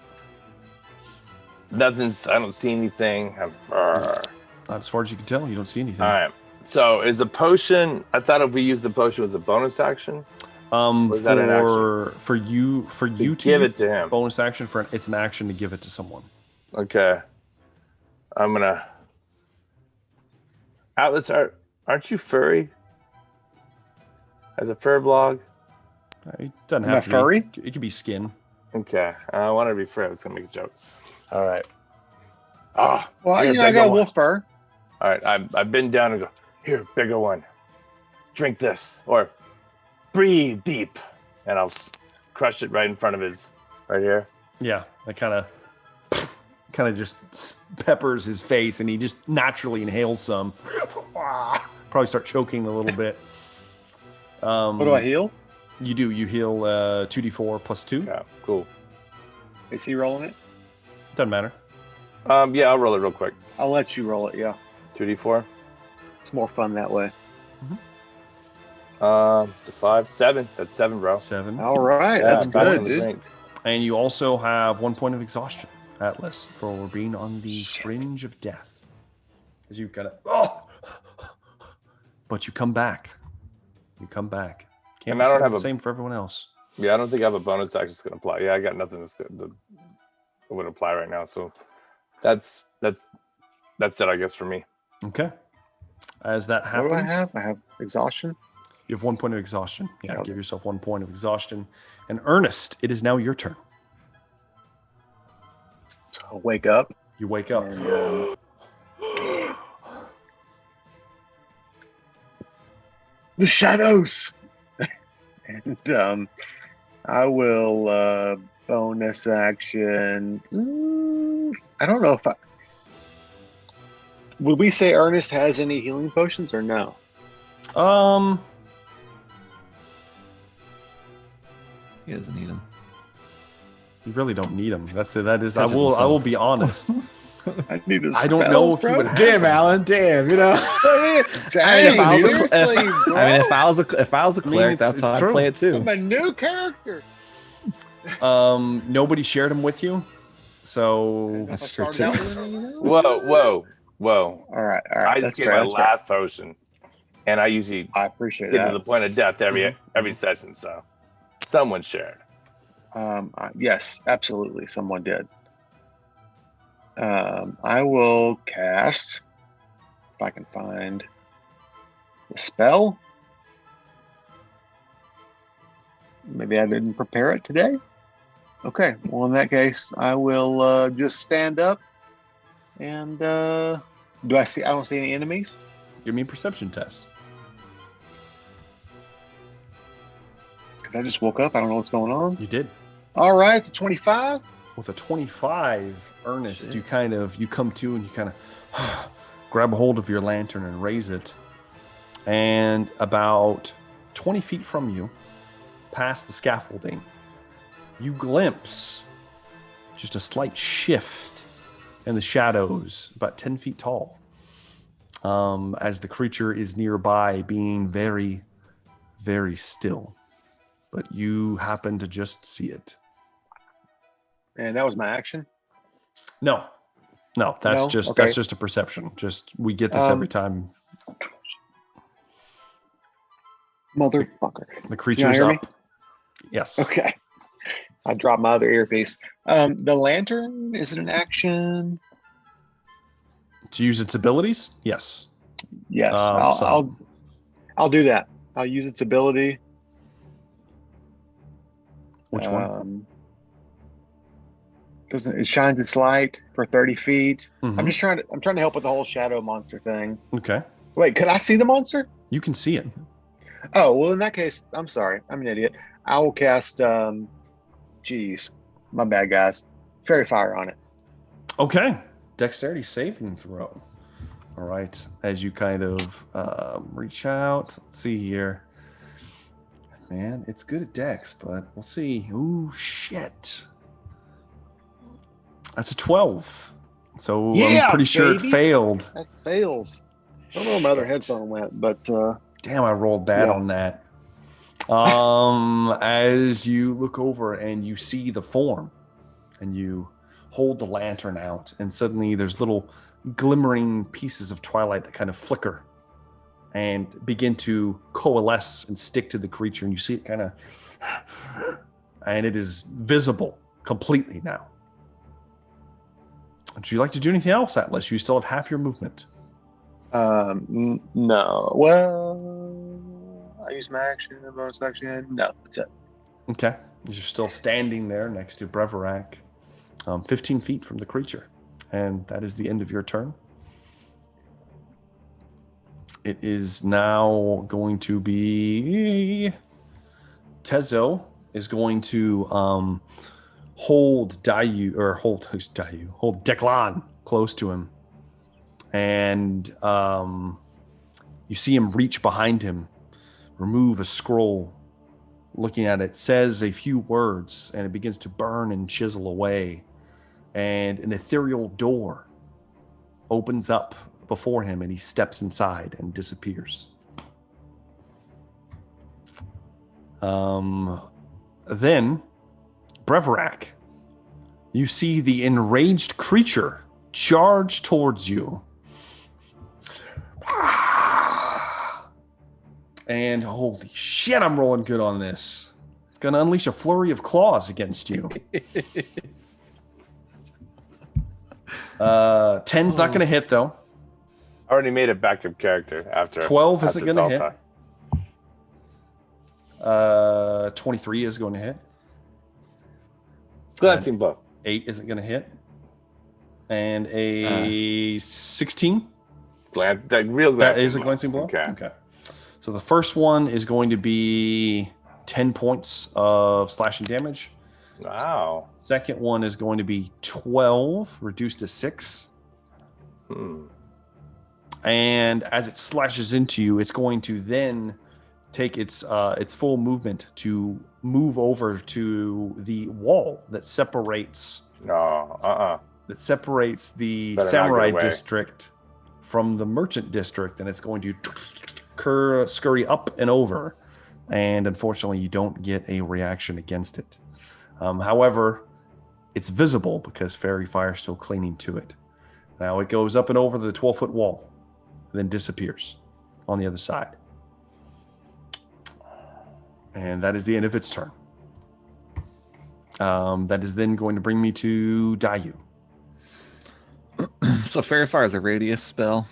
I don't see anything. Not as far as you can tell, you don't see anything. All right. So is a potion? I thought if we used the potion as a bonus action. Was that an action? For you to give it to him. Bonus action it's an action to give it to someone. Okay. I'm gonna. Atlas, aren't you furry? As a fur blog? It doesn't Am I have to furry? be. It could be skin. Okay. I wanted to be furry. I was gonna make a joke. All right. Ah. Well, here, you know, I bigger got a one. wolf fur. All right. I've been down and go. Here, bigger one. Drink this or breathe deep, and I'll crush it right in front of his, right here. Yeah, that kind of just peppers his face, and he just naturally inhales some. Probably start choking a little bit. What do I heal? You do. You heal 2d4 plus 2. Yeah. Cool. Is he rolling it? Doesn't matter. Yeah, I'll roll it real quick. I'll let you roll it. Yeah, 2d4. it's more fun that way. The 5, 7. That's 7, bro. 7. All right, Yeah, that's back good, on the dude. drink. And you also have 1 point of exhaustion, Atlas, for being on the fringe of death. As you kind of, but you come back. You come back. Can't And be I don't said have the a- same for everyone else. Yeah, I don't think I have a bonus action that's gonna apply. Yeah, I got nothing that would apply right now. So that's it, I guess, for me. Okay. As that What happens, do I have? I have exhaustion. you have 1 point of exhaustion. Yeah, Okay. give yourself 1 point of exhaustion. And Ernest, it is now your turn. So I'll wake up. You wake up. And, the shadows. And I will bonus action. I don't know if I would we say Ernest has any healing potions or no? He doesn't need him. You really don't need him. That is. Touches I will himself. be honest. I need a I don't spell, know if you bro. would. Damn, Alan. Damn, you know. Dang, if I was a- seriously, bro. I mean, if I was a cleric, it's- that's it's how I'd true. play it too. I'm a new character. Nobody shared him with you, so If I That's true, started out too. with any, you know? Whoa. All right. I just That's gave fair. my That's fair. last potion, and I usually I appreciate get to that. the point of death every session. So someone shared. Yes, absolutely. Someone did. I will cast, if I can find the spell. Maybe I didn't prepare it today. Okay. Well, in that case, I will just stand up and do I see? I don't see any enemies. give me a perception test. Because I just woke up. I don't know what's going on. You did. All right, it's a 25. With a 25, Ernest, Shit. you come to and you kind of grab a hold of your lantern and raise it. And about 20 feet from you, past the scaffolding, you glimpse just a slight shift in the shadows, about 10 feet tall, as the creature is nearby, being very, very still. But you happen to just see it. And that was my action. No, that's No? just Okay. that's just a perception. Just we get this every time Motherfucker. the creature's hear me? up. Yes. Okay. I dropped my other earpiece. The lantern, is it an action? To use its abilities? Yes. Yes. Some. I'll do that. I'll use its ability. Which one? Doesn't it shines its light for 30 feet? Mhm. I'm trying to help with the whole shadow monster thing. Okay. Wait, could I see the monster? You can see it. Oh, well, in that case, I'm sorry. I'm an idiot. I will cast. Geez, my bad, guys. Fairy fire on it. Okay. Dexterity saving throw. All right. As you kind of reach out. Let's see here. Man, it's good at Dex, but we'll see. Ooh, shit. That's a 12. So I'm pretty sure it failed. That fails. I don't know where my other headphone went, but damn, I rolled bad on that. As you look over and you see the form, and you hold the lantern out, and suddenly there's little glimmering pieces of twilight that kind of flicker and begin to coalesce and stick to the creature, and you see it kind of, and it is visible completely now. Would you like to do anything else, Atlas? You still have half your movement. No. Well, I use my action, bonus action. No, that's it. Okay. You're still standing there next to Breverac, 15 feet from the creature. And that is the end of your turn. It is now going to be... Tezo is going to hold Declan close to him. And you see him reach behind him, remove a scroll. Looking at it, says a few words, and it begins to burn and chisel away. And an ethereal door opens up before him, and he steps inside and disappears. Then, Breverac, you see the enraged creature charge towards you. And holy shit, I'm rolling good on this. It's going to unleash a flurry of claws against you. 10's not going to hit, though. I already made a backup character after 12 isn't going to hit. Time. 23 is going to hit. Glancing blow. 8 isn't going to hit. And a 16? That is a glancing blow? Okay. So the first one is going to be 10 points of slashing damage. Wow. Second one is going to be 12, reduced to 6. And as it slashes into you, it's going to then take its full movement to move over to the wall that separates the samurai district from the merchant district, and it's going to scurry up and over, and unfortunately you don't get a reaction against it. However, it's visible because fairy fire is still clinging to it. Now it goes up and over the 12-foot wall, then disappears on the other side. And that is the end of its turn. That is then going to bring me to Dayu. So fairy fire is a radius spell.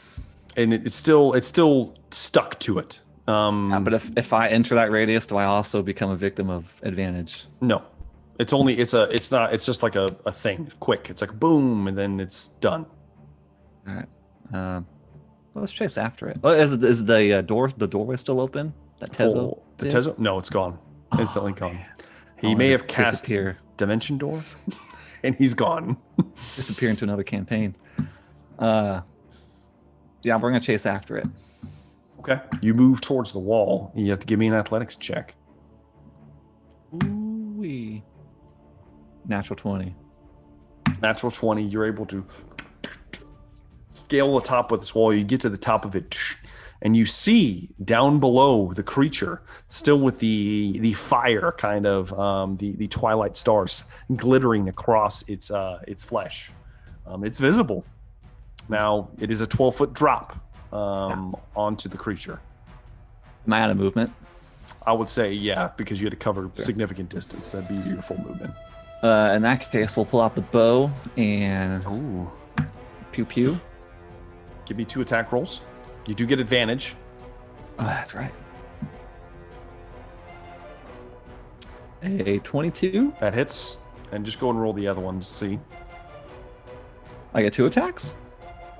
And it's still stuck to it. But if I enter that radius, do I also become a victim of advantage? No, it's just like a thing. Quick, it's like boom, and then it's done. All right. Well, let's chase after it. Is the doorway still open? That Tezo? The Tezo? No, it's gone. Instantly gone. He may have cast Dimension Door, and he's gone. Disappear into another campaign. Yeah, we're going to chase after it. Okay. You move towards the wall. You have to give me an athletics check. Ooh-wee. Natural 20. Natural 20. You're able to scale the top of this wall. You get to the top of it, and you see down below the creature, still with the fire kind of, the twilight stars glittering across its flesh. It's visible. Now, it is a 12-foot drop onto the creature. Am I out of movement? I would say, yeah, because you had to cover significant distance. That'd be your full movement. In that case, we'll pull out the bow and pew-pew. Give me 2 attack rolls. You do get advantage. Oh, that's right. A 22. That hits. And just go and roll the other ones to see. I get 2 attacks?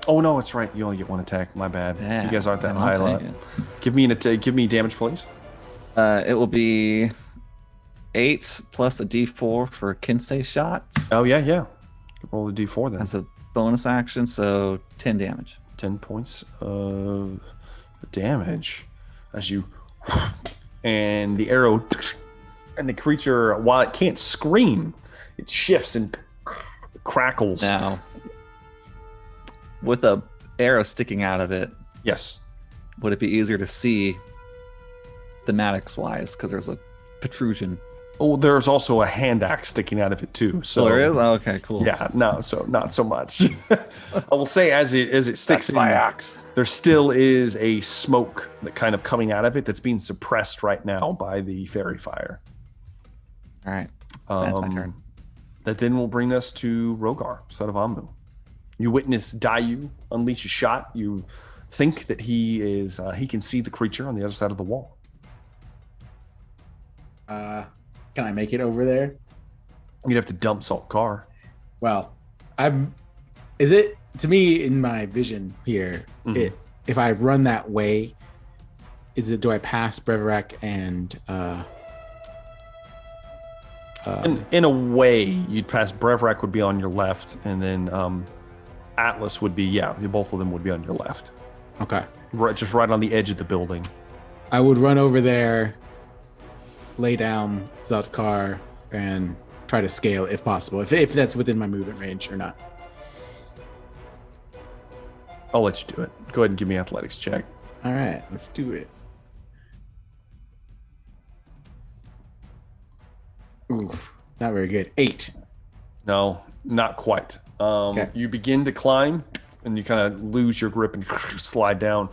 Oh, no, it's right. You only get 1 attack. My bad. Yeah, you guys aren't that high. Give me damage, please. It will be 8 plus a D4 for Kinsei shots. Oh yeah. Roll a D4 then. That's a bonus action, so 10 damage. 10 points of damage as you and the arrow and the creature, while it can't scream, it shifts and crackles. Now, with a arrow sticking out of it, Yes. would it be easier to see thematics wise because there's a protrusion? Oh, there's also a hand axe sticking out of it too. So there is. Oh, okay, cool. Yeah, no, so not so much. I will say as it sticks That's my in, axe. there still is a smoke that kind of coming out of it that's being suppressed right now by the fairy fire. All right, that's my turn. That then will bring us to Rogar, son of Amu. You witness Dayu unleash a shot. You think that he can see the creature on the other side of the wall. Can I make it over there? You'd have to dump Salt Car. Well, is it to me in my vision here? If I run that way, do I pass Breverac and In a way, you'd pass Breverac would be on your left, and then Atlas would be, both of them would be on your left. okay. Just right on the edge of the building. I would run over there, lay down Zeltkar, and try to scale if possible, if that's within my movement range or not. I'll let you do it. Go ahead and give me an athletics check. All right, let's do it. Oof, not very good. 8. No, not quite. Okay. You begin to climb, and you kind of lose your grip and slide down.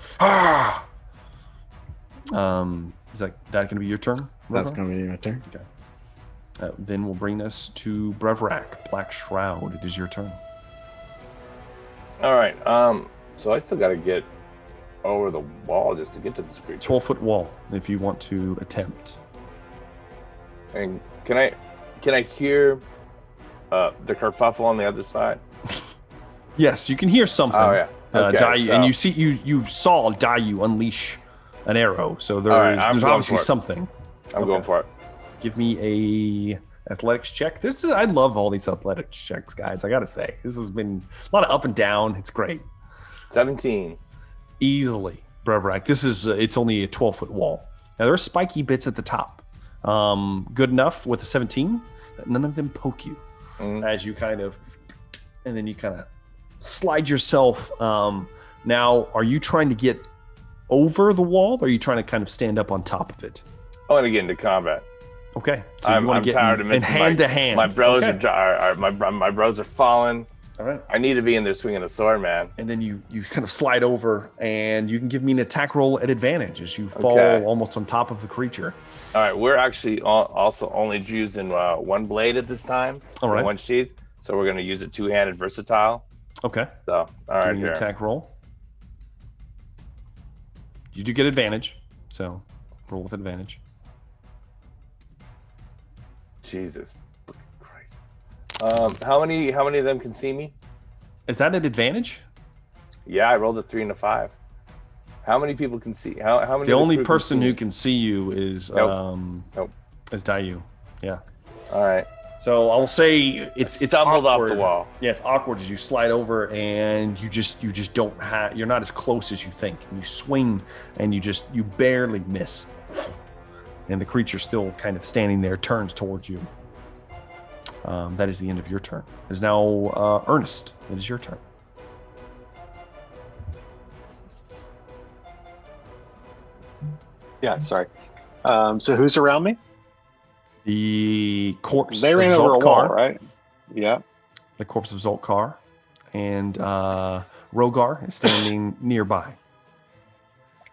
Is that going to be your turn? That's Rogar? going to be my turn. Okay. Then we'll bring us to Breverac, Black Shroud. It is your turn. All right. So I still got to get over the wall just to get to this creature. 12-foot wall, if you want to attempt. And can I hear the kerfuffle on the other side? Yes, you can hear something. Oh yeah. Okay, Dayu, so- and you saw Dayu unleash an arrow, so there's going obviously for it. something. I'm going for it. Give me a athletics check. I love all these athletics checks, guys. I gotta say, this has been a lot of up and down. It's great. 17. Easily, Breverac. This is it's only a 12-foot wall. Now there are spiky bits at the top. Good enough with a 17 that none of them poke you as you kind of slide yourself. Now, are you trying to get over the wall, or are you trying to kind of stand up on top of it? I want to get into combat. Okay, so I'm you want to get tired of in missing hand to hand. My bros Okay. are my bros are falling. All right. I need to be in there swinging a sword, man. And then you kind of slide over, and you can give me an attack roll at advantage as you fall Okay. almost on top of the creature. All right, we're actually also only using one blade at this time. All right. One sheath, so we're going to use a two-handed versatile. Okay. So, all right, Give me an here. attack roll. You do get advantage, so roll with advantage. Jesus fucking Christ. How many of them can see me? Is that an advantage? Yeah, I rolled a 3 and a 5. How many people can see? How many? The of only crew person see who me? can see you is Nope. is Dayu. Yeah. All right. So I will say it's Stumbled off awkward. the wall. Yeah, it's awkward as you slide over, and you just don't have. You're not as close as you think. And you swing, and you barely miss, and the creature still kind of standing there turns towards you. That is the end of your turn. It is now Ernest. It is your turn. Yeah, sorry. So who's around me? The corpse They of ran over a wall, Zolkar, right? Yeah. the corpse of Zolkar, and Rogar is standing nearby.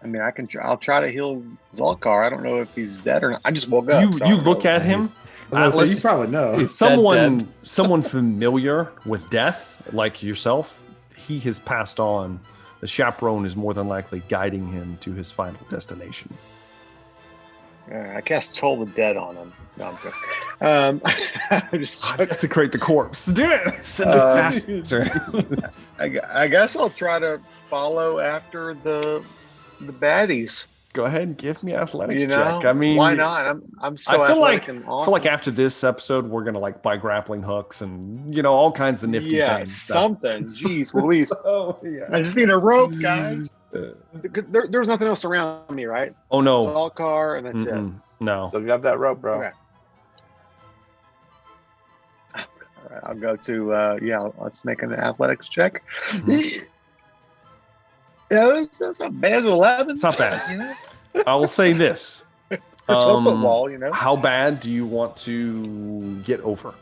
I mean, I'll try to heal Zolkar. I don't know if he's dead or not. I just woke up. so I You don't look know. at him. So Atlas, you probably know. someone familiar with death, like yourself, he has passed on. The chaperone is more than likely guiding him to his final destination. I cast Toll the Dead on him. No, I'm joking. I'm just joking. Desecrate the corpse. Do it. Send it faster. I guess I'll try to follow after the baddies. Go ahead and give me an athletics You know, check. I mean, why not? I'm so I feel athletic like and I awesome. feel like after this episode, we're gonna like buy grappling hooks and all kinds of nifty things. Something. Jeez, Louise. So, yeah. I just need a rope, guys. There's nothing else around me, right? Oh no, It's all car, and that's it. No. So got that rope, bro. Okay. All right, I'll go to let's make an athletics check. Yeah, that's not bad. 11. It's not bad. You know? I will say this. It's a football, you know. How bad do you want to get over?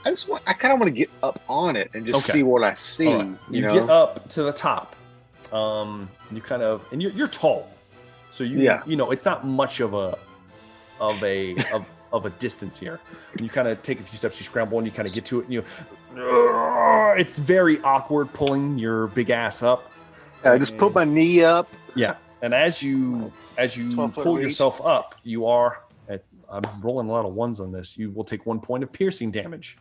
I kind of want to get up on it and just see what I see. Right. You know? get up to the top. You kind of, and you're tall, so it's not much of a distance here. And you kind of take a few steps, you scramble, and you kind of get to it. And it's very awkward pulling your big ass up. I just put my knee up. Yeah, and as you pull yourself up, I'm rolling a lot of ones on this. You will take 1 point of piercing damage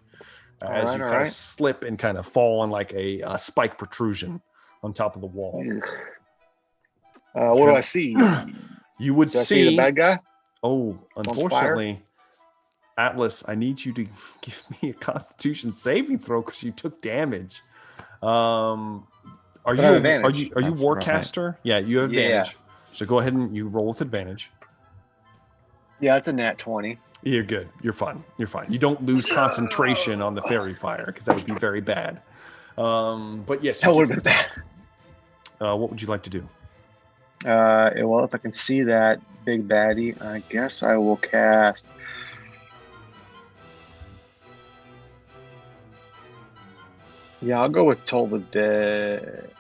as you kind of slip and kind of fall on like a spike protrusion on top of the wall. What do I see? You would see the bad guy. Oh, unfortunately, Atlas, I need you to give me a Constitution saving throw because you took damage. Are you Warcaster? Right. Yeah, you have advantage. Yeah. So go ahead and you roll with advantage. Yeah, it's a nat 20. You're good. You're fine. You don't lose concentration on the fairy fire because that would be very bad. But yes, that would have been bad. What would you like to do? Well, if I can see that big baddie, I guess I will cast. Yeah, I'll go with Toll the Dead.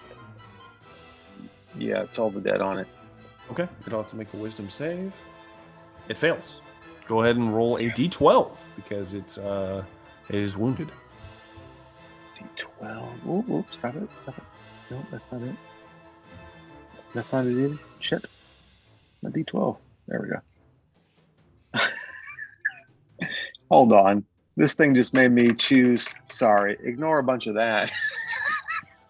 Yeah, Toll the Dead on it. Okay, it'll have to make a wisdom save. It fails. Go ahead and roll a d12 because it is wounded. D12. Ooh, stop it. No, that's not it. That's not it either. Shit. A D12. There we go. Hold on. This thing just made me choose. Sorry. Ignore a bunch of that.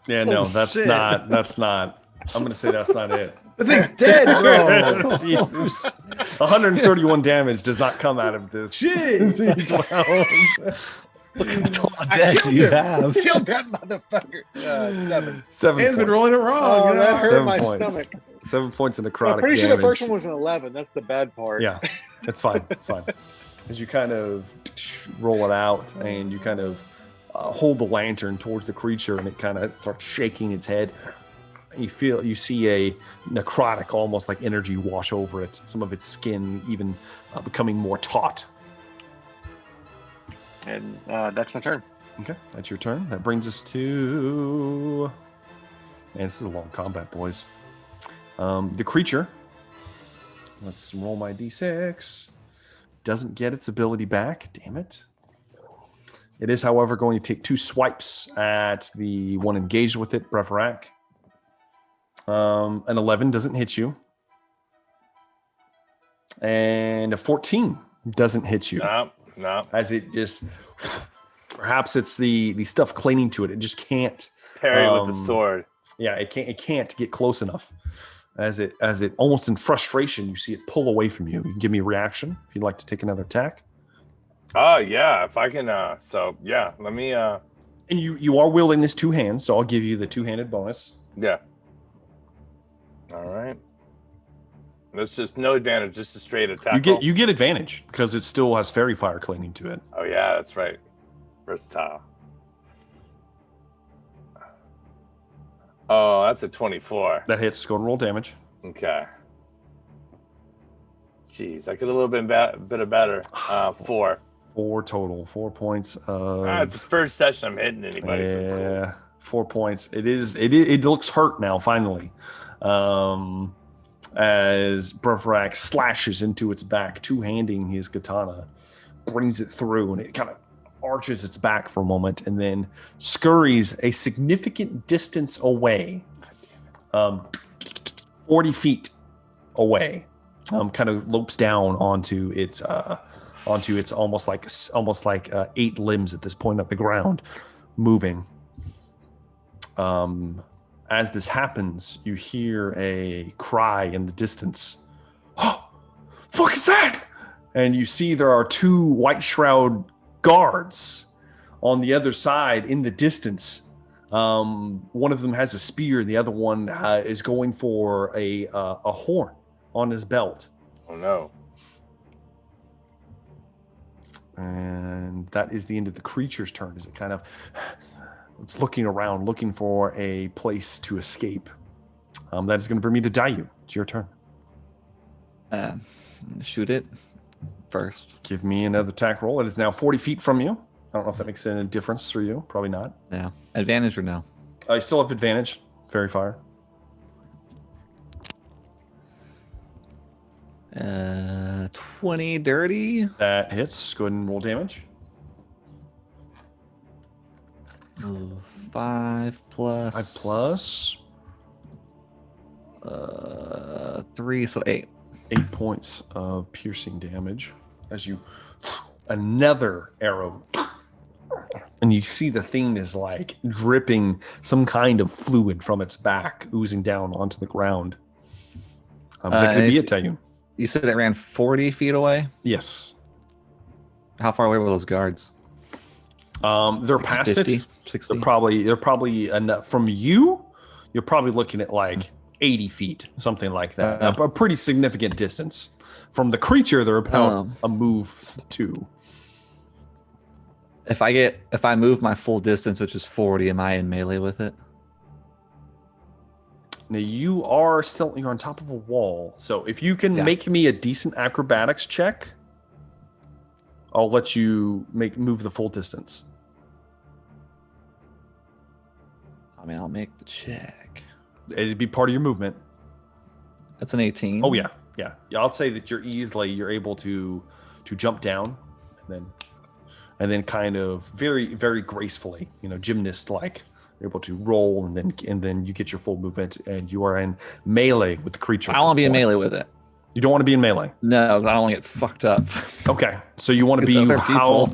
Yeah, no, that's not. I'm going to say that's not it. The thing's dead, bro. Jesus. 131 damage does not come out of this. Jeez. Look at all the death you have. Killed that motherfucker. 7. 7 Man's been rolling it wrong. Oh, that hurt 7 my points. stomach. 7 points in necrotic I'm pretty damage. sure the first one was an 11. That's the bad part. Yeah, it's fine. As you kind of roll it out and you kind of hold the lantern towards the creature and it kind of starts shaking its head. You see a necrotic, almost like energy wash over it. Some of its skin even becoming more taut. And that's my turn. Okay, that's your turn. That brings us to... Man, this is a long combat, boys. The creature, let's roll my d6, doesn't get its ability back. Damn it. It is, however, going to take 2 swipes at the one engaged with it, Breverac. An 11 doesn't hit you. And a 14 doesn't hit you. No. As it just... Perhaps it's the stuff clinging to it. It just can't... Parry with the sword. Yeah, it can't get close enough. As it almost in frustration, you see it pull away from you. You can give me a reaction if you'd like to take another attack. Oh yeah, if I can. So yeah, let me. And you are wielding this 2 hands, so I'll give you the 2-handed bonus. Yeah. All right. That's just no advantage, just a straight attack. You get advantage because it still has fairy fire clinging to it. Oh yeah, that's right. Versatile. Oh, that's a 24. That hits. Go and roll damage. Okay. Jeez, I could have a little bit better. 4. 4 total. 4 points of... It's the first session I'm hitting anybody. Yeah, so it's cool. 4 points. It looks hurt now, finally. As Breverac slashes into its back, 2-handing his katana, brings it through, and it kind of arches its back for a moment, and then scurries a significant distance away, 40 feet away, kind of lopes down onto its almost like 8 limbs at this point up the ground, moving. As this happens, you hear a cry in the distance. Oh, fuck is that? And you see there are two White Shroud guards on the other side in the distance. One of them has a spear. The other one is going for a horn on his belt. Oh no. And that is the end of the creature's turn. As it's looking around, looking for a place to escape. That is going to bring me to Dayu. It's your turn. Shoot it first. Give me another attack roll. It is now 40 feet from you. I don't know if that makes any difference for you. Probably not. Yeah. Advantage or no? I still have advantage. Fairy fire. 20 dirty. That hits. Go ahead and roll damage. 5 plus. 5 plus. 3, so 8. 8 points of piercing damage as you another arrow, and you see the thing is like dripping some kind of fluid from its back, oozing down onto the ground. Is that going to be it, Tayyun? You said it ran 40 feet away? Yes. How far away were those guards? They're past 50, it. 60? They're probably enough from you. You're probably looking at like 80 feet, something like that. A pretty significant distance. From the creature, they're about a move to. If I move my full distance, which is 40, am I in melee with it? Now you're on top of a wall. So if you can make me a decent acrobatics check, I'll let you move the full distance. I mean, I'll make the check. It'd be part of your movement. That's an 18. Oh yeah. I'll say that you're able to jump down, and then kind of very, very gracefully, gymnast like, able to roll, and then you get your full movement, and you are in melee with the creature. I want to be in melee with it. You don't want to be in melee. No, I don't want to get fucked up. Okay, so you want to be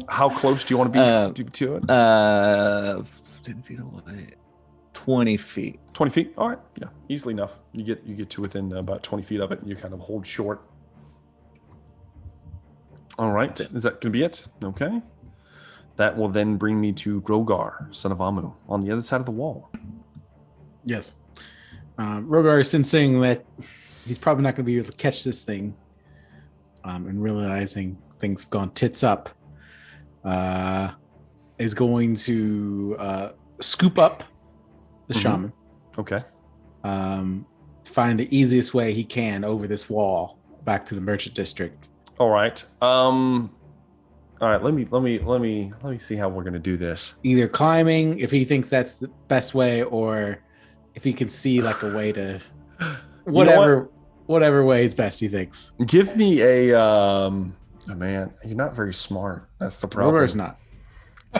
how close do you want to be to it? 10 feet away. 20 feet. 20 feet. All right. Yeah, easily enough. You get to within about 20 feet of it, and you kind of hold short. All right. Is that going to be it? Okay. That will then bring me to Rogar, son of Amu, on the other side of the wall. Yes. Rogar is sensing that he's probably not going to be able to catch this thing, and realizing things have gone tits up, is going to scoop up the shaman. Okay. Find the easiest way he can over this wall back to the merchant district. All right. All right. Let me see how we're gonna do this. Either climbing, if he thinks that's the best way, or if he can see like a way to whatever way is best he thinks. Give me a oh man, you're not very smart. That's the problem. Rogar's not.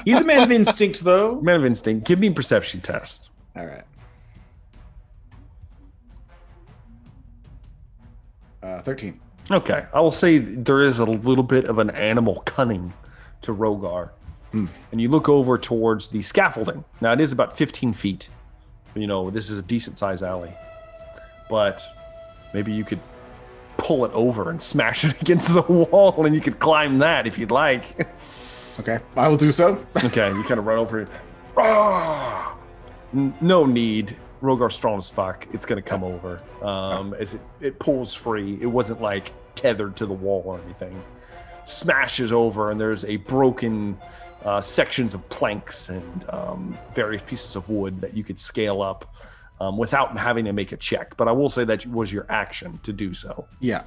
He's a man of instinct, though. Man of instinct. Give me a perception test. All right. 13. Okay, I will say there is a little bit of an animal cunning to Rogar. And you look over towards the scaffolding. Now, it is about 15 feet. This is a decent-sized alley. But maybe you could pull it over and smash it against the wall, and you could climb that if you'd like. Okay, I will do so. Okay, you kind of run over it. Oh, no need. Rogar's strong as fuck. It's going to come over. As it pulls free. It wasn't like tethered to the wall or anything. Smashes over, and there's a broken sections of planks and various pieces of wood that you could scale up without having to make a check. But I will say that was your action to do so. Yeah.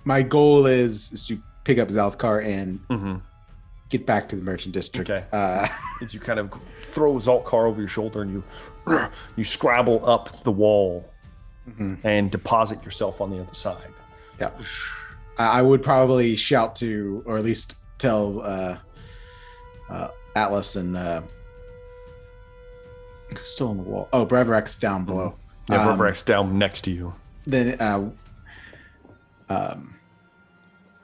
My goal is to pick up Zalthkar and get back to the merchant district. Okay. As you kind of throw Zalthkar over your shoulder, and you scrabble up the wall and deposit yourself on the other side. Yeah. I would probably shout to, or at least tell Atlas and who's still on the wall? Oh, Breverek's down below. Yeah, Breverek's down next to you. Then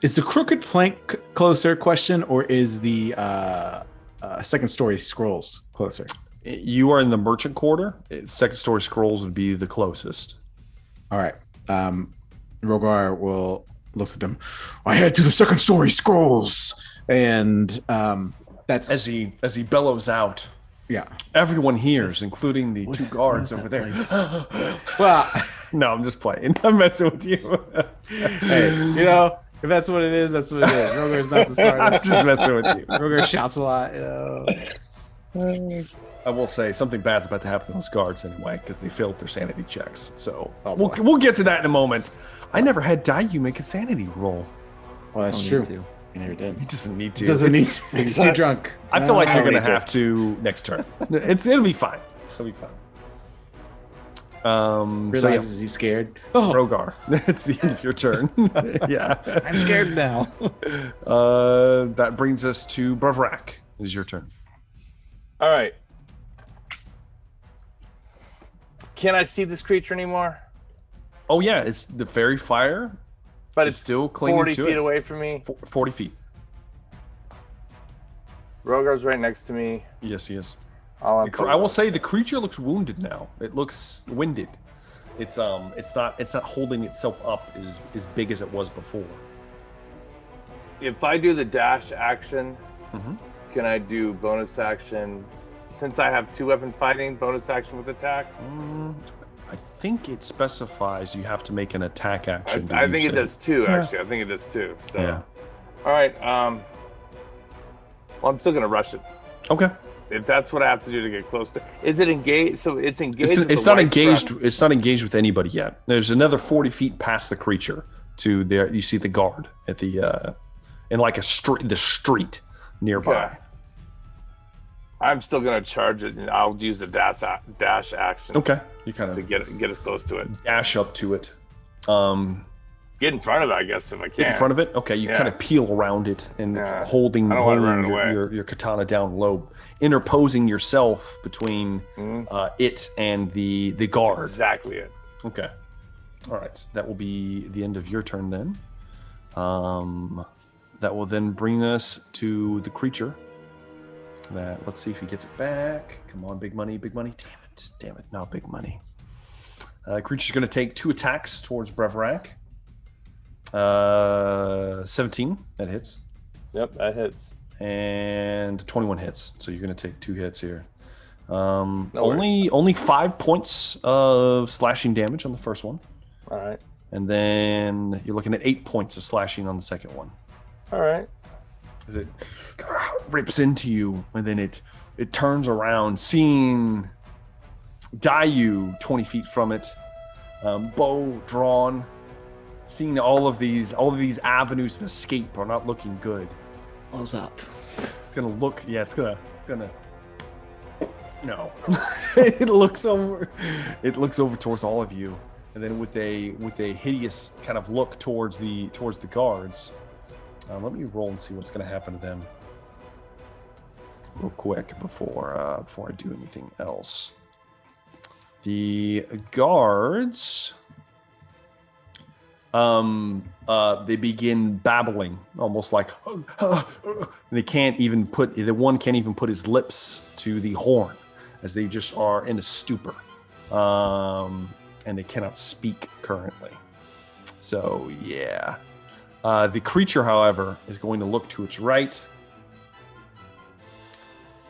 is the crooked plank closer, question, or is the second story scrolls closer? You are in the merchant quarter. Second story scrolls would be the closest. All right. Rogar will look at them. I head to the second story scrolls, and that's As he bellows out. Yeah. Everyone hears, including the two guards over there. Well, no, I'm just playing. I'm messing with you. hey, if that's what it is, that's what it is. Rogar's not the smartest. I'm just messing with you. Rogar shouts a lot. I will say something bad's about to happen to those guards anyway because they failed their sanity checks. So boy. we'll get to that in a moment. I never had Dayu make a sanity roll. Well, that's Don't true. need to. He never did. He doesn't need to. Doesn't need to. He's too drunk. I feel like I you're don't gonna need have to next turn. It'll be fine. It'll be fine. Realizes he's scared. Oh, Rogar, it's the end of your turn. Yeah, I'm scared now. That brings us to Brevrak. It is your turn. All right. Can I see this creature anymore? Oh yeah, it's the fairy fire. But It's it's still clinging 40 to feet it. away from me. 40 feet. Rogar's right next to me. Yes, he is. I'll I will say the creature looks wounded now. It looks winded. It's not holding itself up as big as it was before. If I do the dash action, Mhm. can I do bonus action? Since I have 2-weapon fighting, bonus action with attack? I think it specifies you have to make an attack action. I think it does too, actually. I think it does too. So, Yeah. all right. Well, I'm still gonna rush it. Okay. If that's what I have to do to get close to. Is it engaged? So it's engaged. It's, with it's the not white engaged. trap. It's not engaged with anybody yet. There's another 40 feet past the creature to there. You see the guard at the in like the street nearby. Okay. I'm still gonna charge it, and I'll use the dash action. Okay. You kind To of get as close to it. dash up to it. Get in front of it, I guess, if I can. Get in front of it. Okay, you Yeah. kind of peel around it and Yeah. holding I don't want it running away. your katana down low, interposing yourself between it and the guard. Exactly it. Okay. All right. That will be the end of your turn then. That will then bring us to the creature. Let's see if he gets it back. Come on, big money, big money. Damn it, not big money. The creature's going to take 2 attacks towards Brevrak. 17, that hits. Yep, that hits. And 21 hits. So you're going to take 2 hits here. worries. Only 5 points of slashing damage on the first one. All right. And then you're looking at 8 points of slashing on the second one. All right. As it rips into you, and then it turns around, seeing Dayu 20 feet from it, bow drawn, seeing all of these avenues of escape are not looking good. What's up? It's gonna look, yeah, it's gonna. No, it looks over towards all of you, and then with a hideous kind of look towards the guards. Let me roll and see what's going to happen to them real quick before I do anything else. The guards, they begin babbling, almost like they can't even put his lips to the horn, as they just are in a stupor, and they cannot speak currently. So yeah. The creature, however, is going to look to its right.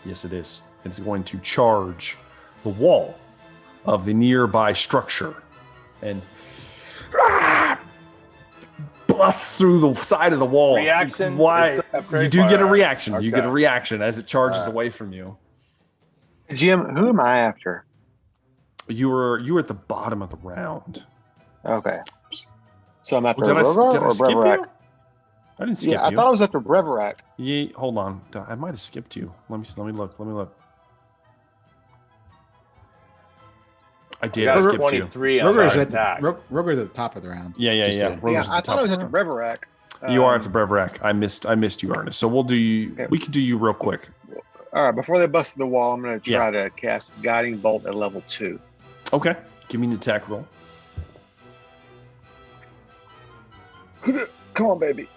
Yes, it is. It's going to charge the wall of the nearby structure and busts through the side of the wall. Reaction? Why? It's not very You do far get a out. reaction. You get a Okay. reaction as it charges away from you. GM, who am I after? You were at the bottom of the round. Okay. So I'm after Did I Rogar or skip Brevrak? you? I didn't skip Yeah, I you. thought I was after Brevrak. Yeah, hold on. I might have skipped you. Let me look. I did. I got skipped you. 23 on Rogar's my at attack. Rogar's at the top of the round. Yeah. Just saying. Rogar's Yeah, at the I top. thought I was after Brevrak. You are at the Brevrak. I missed you, Ernest. So we'll do you. Okay. We can do you real quick. All right, before they busted the wall, I'm going to Yeah. try to cast Guiding Bolt at level 2. Okay. Give me an attack roll. Come on, baby.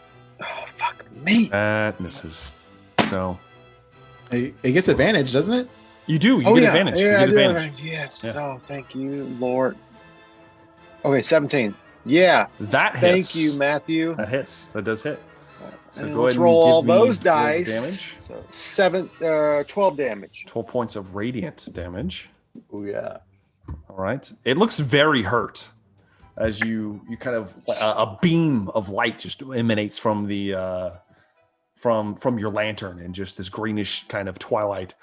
Oh, fuck me. That misses. So It gets advantage, doesn't it? You do. You get advantage. You get advantage. Yes. Yeah. Oh, thank you, Lord. Okay, 17. Yeah. That hits. Thank you, Matthew. That hits. That does hit. So And go let's ahead and roll give all me those roll the dice. damage. So 12 damage. 12 points of radiant damage. Oh yeah. All right. It looks very hurt as you kind of a beam of light just emanates from the from your lantern, and just this greenish kind of twilight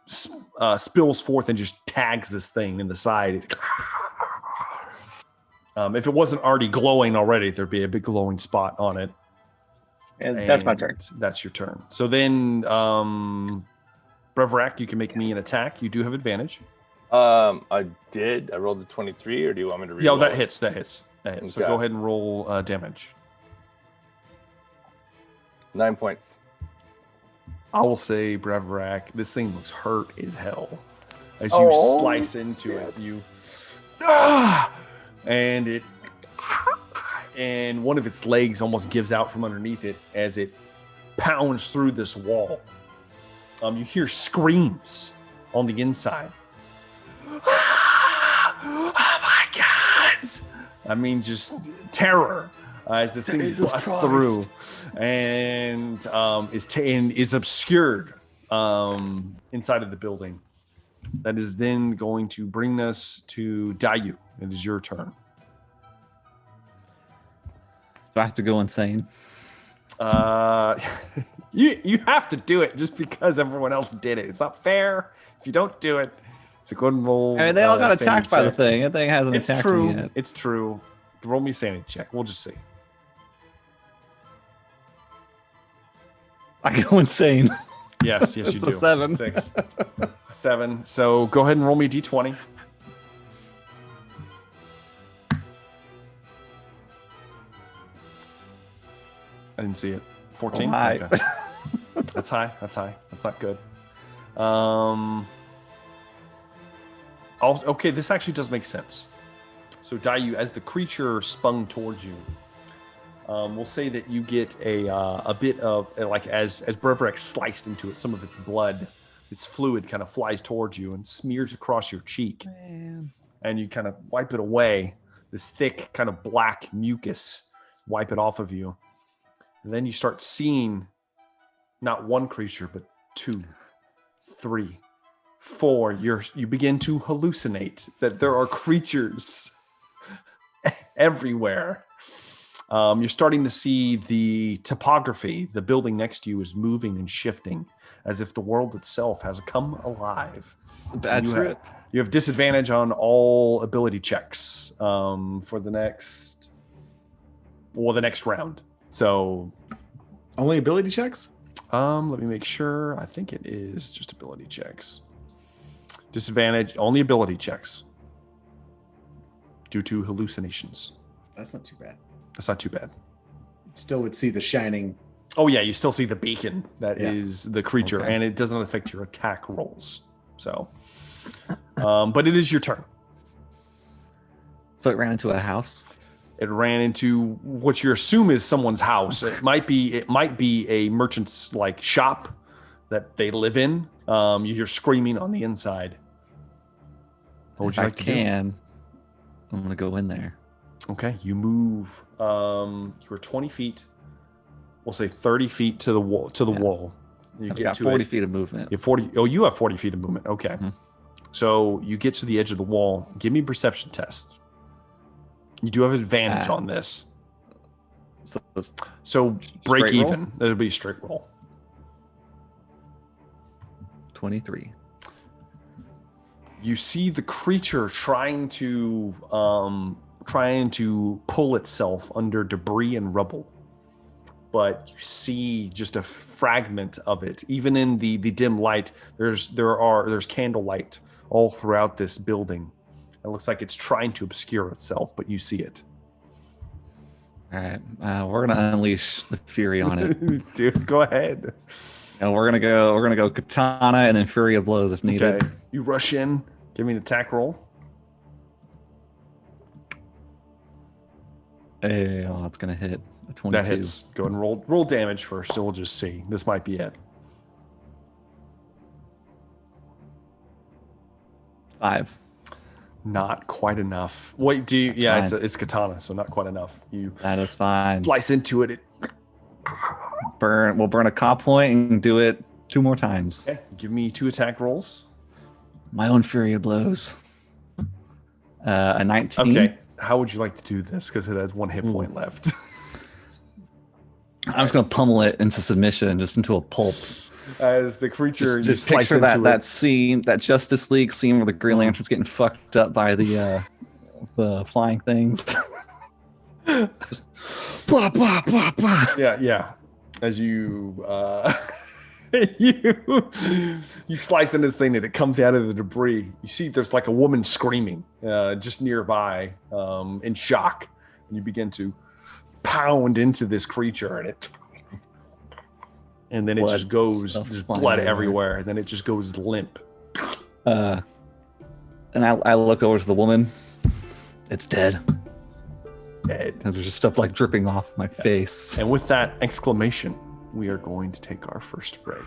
spills forth and just tags this thing in the side. If it wasn't already glowing already, there'd be a big glowing spot on it. And that's my turn. That's your turn. So then, Brevrak, you can make me an attack. You do have advantage. I did. I rolled a 23, or do you want me to read? Yeah, that hits. That hits. Okay. So go ahead and roll damage. 9 points. I will say, Brevrak, this thing looks hurt as hell. As you slice into it, and one of its legs almost gives out from underneath it as it pounds through this wall. You hear screams on the inside. Oh my God! I mean, just terror as this thing busts through and is obscured inside of the building. That is then going to bring us to Dayu. It is your turn. Do I have to go insane? You have to do it just because everyone else did it. It's not fair if you don't do it. So go and roll. I mean, they all got sanity attacked by the check. thing. That thing hasn't It's attacked true. me yet. It's true. Roll me a sanity check. We'll just see. I go insane. Yes, you It's do. a 7. 6. 7. So go ahead and roll me a d20. I didn't see it. 14? Oh, high. Okay. That's high. That's high. That's not good. Okay, this actually does make sense. So Dayu, as the creature spun towards you, we'll say that you get a bit of, like, as Brevrak sliced into it, some of its blood, its fluid kind of flies towards you and smears across your cheek. Man. And you kind of wipe it away, this thick kind of black mucus, wipe it off of you. And then you start seeing not one creature, but 2, 3, 4. You begin to hallucinate that there are creatures everywhere. You're starting to see the topography. The building next to you is moving and shifting as if the world itself has come alive. Bad trip. You have disadvantage on all ability checks for the next round. So Only ability checks? let me make sure. I think it is just ability checks. Disadvantage, only ability checks due to hallucinations. That's not too bad. That's not too bad. Still would see the shining. Oh yeah, you still see the beacon that is the creature, Okay. and it doesn't affect your attack rolls. So, but it is your turn. So it ran into a house. It ran into what you assume is someone's house. It might be a merchant's like shop that they live in. You hear screaming on the inside. What would If you I like to do? can, I'm gonna go in there. Okay, you move. You're 20 feet. We'll say 30 feet to the wall. Wall. You I've get got to 40 it. feet of movement. You have 40. Oh, you have 40 feet of movement. Okay. Mhm. So you get to the edge of the wall. Give me a perception test. You do have advantage on this. So break Straight roll? even. It'll be a straight roll. 23. You see the creature trying to pull itself under debris and rubble, but you see just a fragment of it. Even in the dim light, there's candlelight all throughout this building. It looks like it's trying to obscure itself, but you see it. All right, we're gonna unleash the fury on it. Dude, go ahead. And we're gonna go katana and then fury of blows if needed. Okay, you rush in. Give me an attack roll. Hey, oh, it's gonna hit a 22. That hits. Go and roll damage first. So we'll just see. This might be it. 5. Not quite enough. Wait, do you? Yeah, fine. it's katana, so not quite enough. You That is fine. slice into it. We'll burn a comp point and do it 2 more times. Okay, give me 2 attack rolls. My own fury of blows. A 19. Okay, how would you like to do this? Because it has 1 hit point left. I'm just gonna pummel it into submission, just into a pulp. As the creature, Just you slice picture into that scene, that Justice League scene where the Green Lantern's getting fucked up by the flying things. Blah, blah, blah, blah. Yeah. As you you slice into this thing and it comes out of the debris. You see there's like a woman screaming just nearby in shock. And you begin to pound into this creature and then it just goes, there's blood everywhere. And then it just goes limp. And I look over to the woman. It's dead. Dead. And there's just stuff like dripping off my face. And with that exclamation, we are going to take our first break.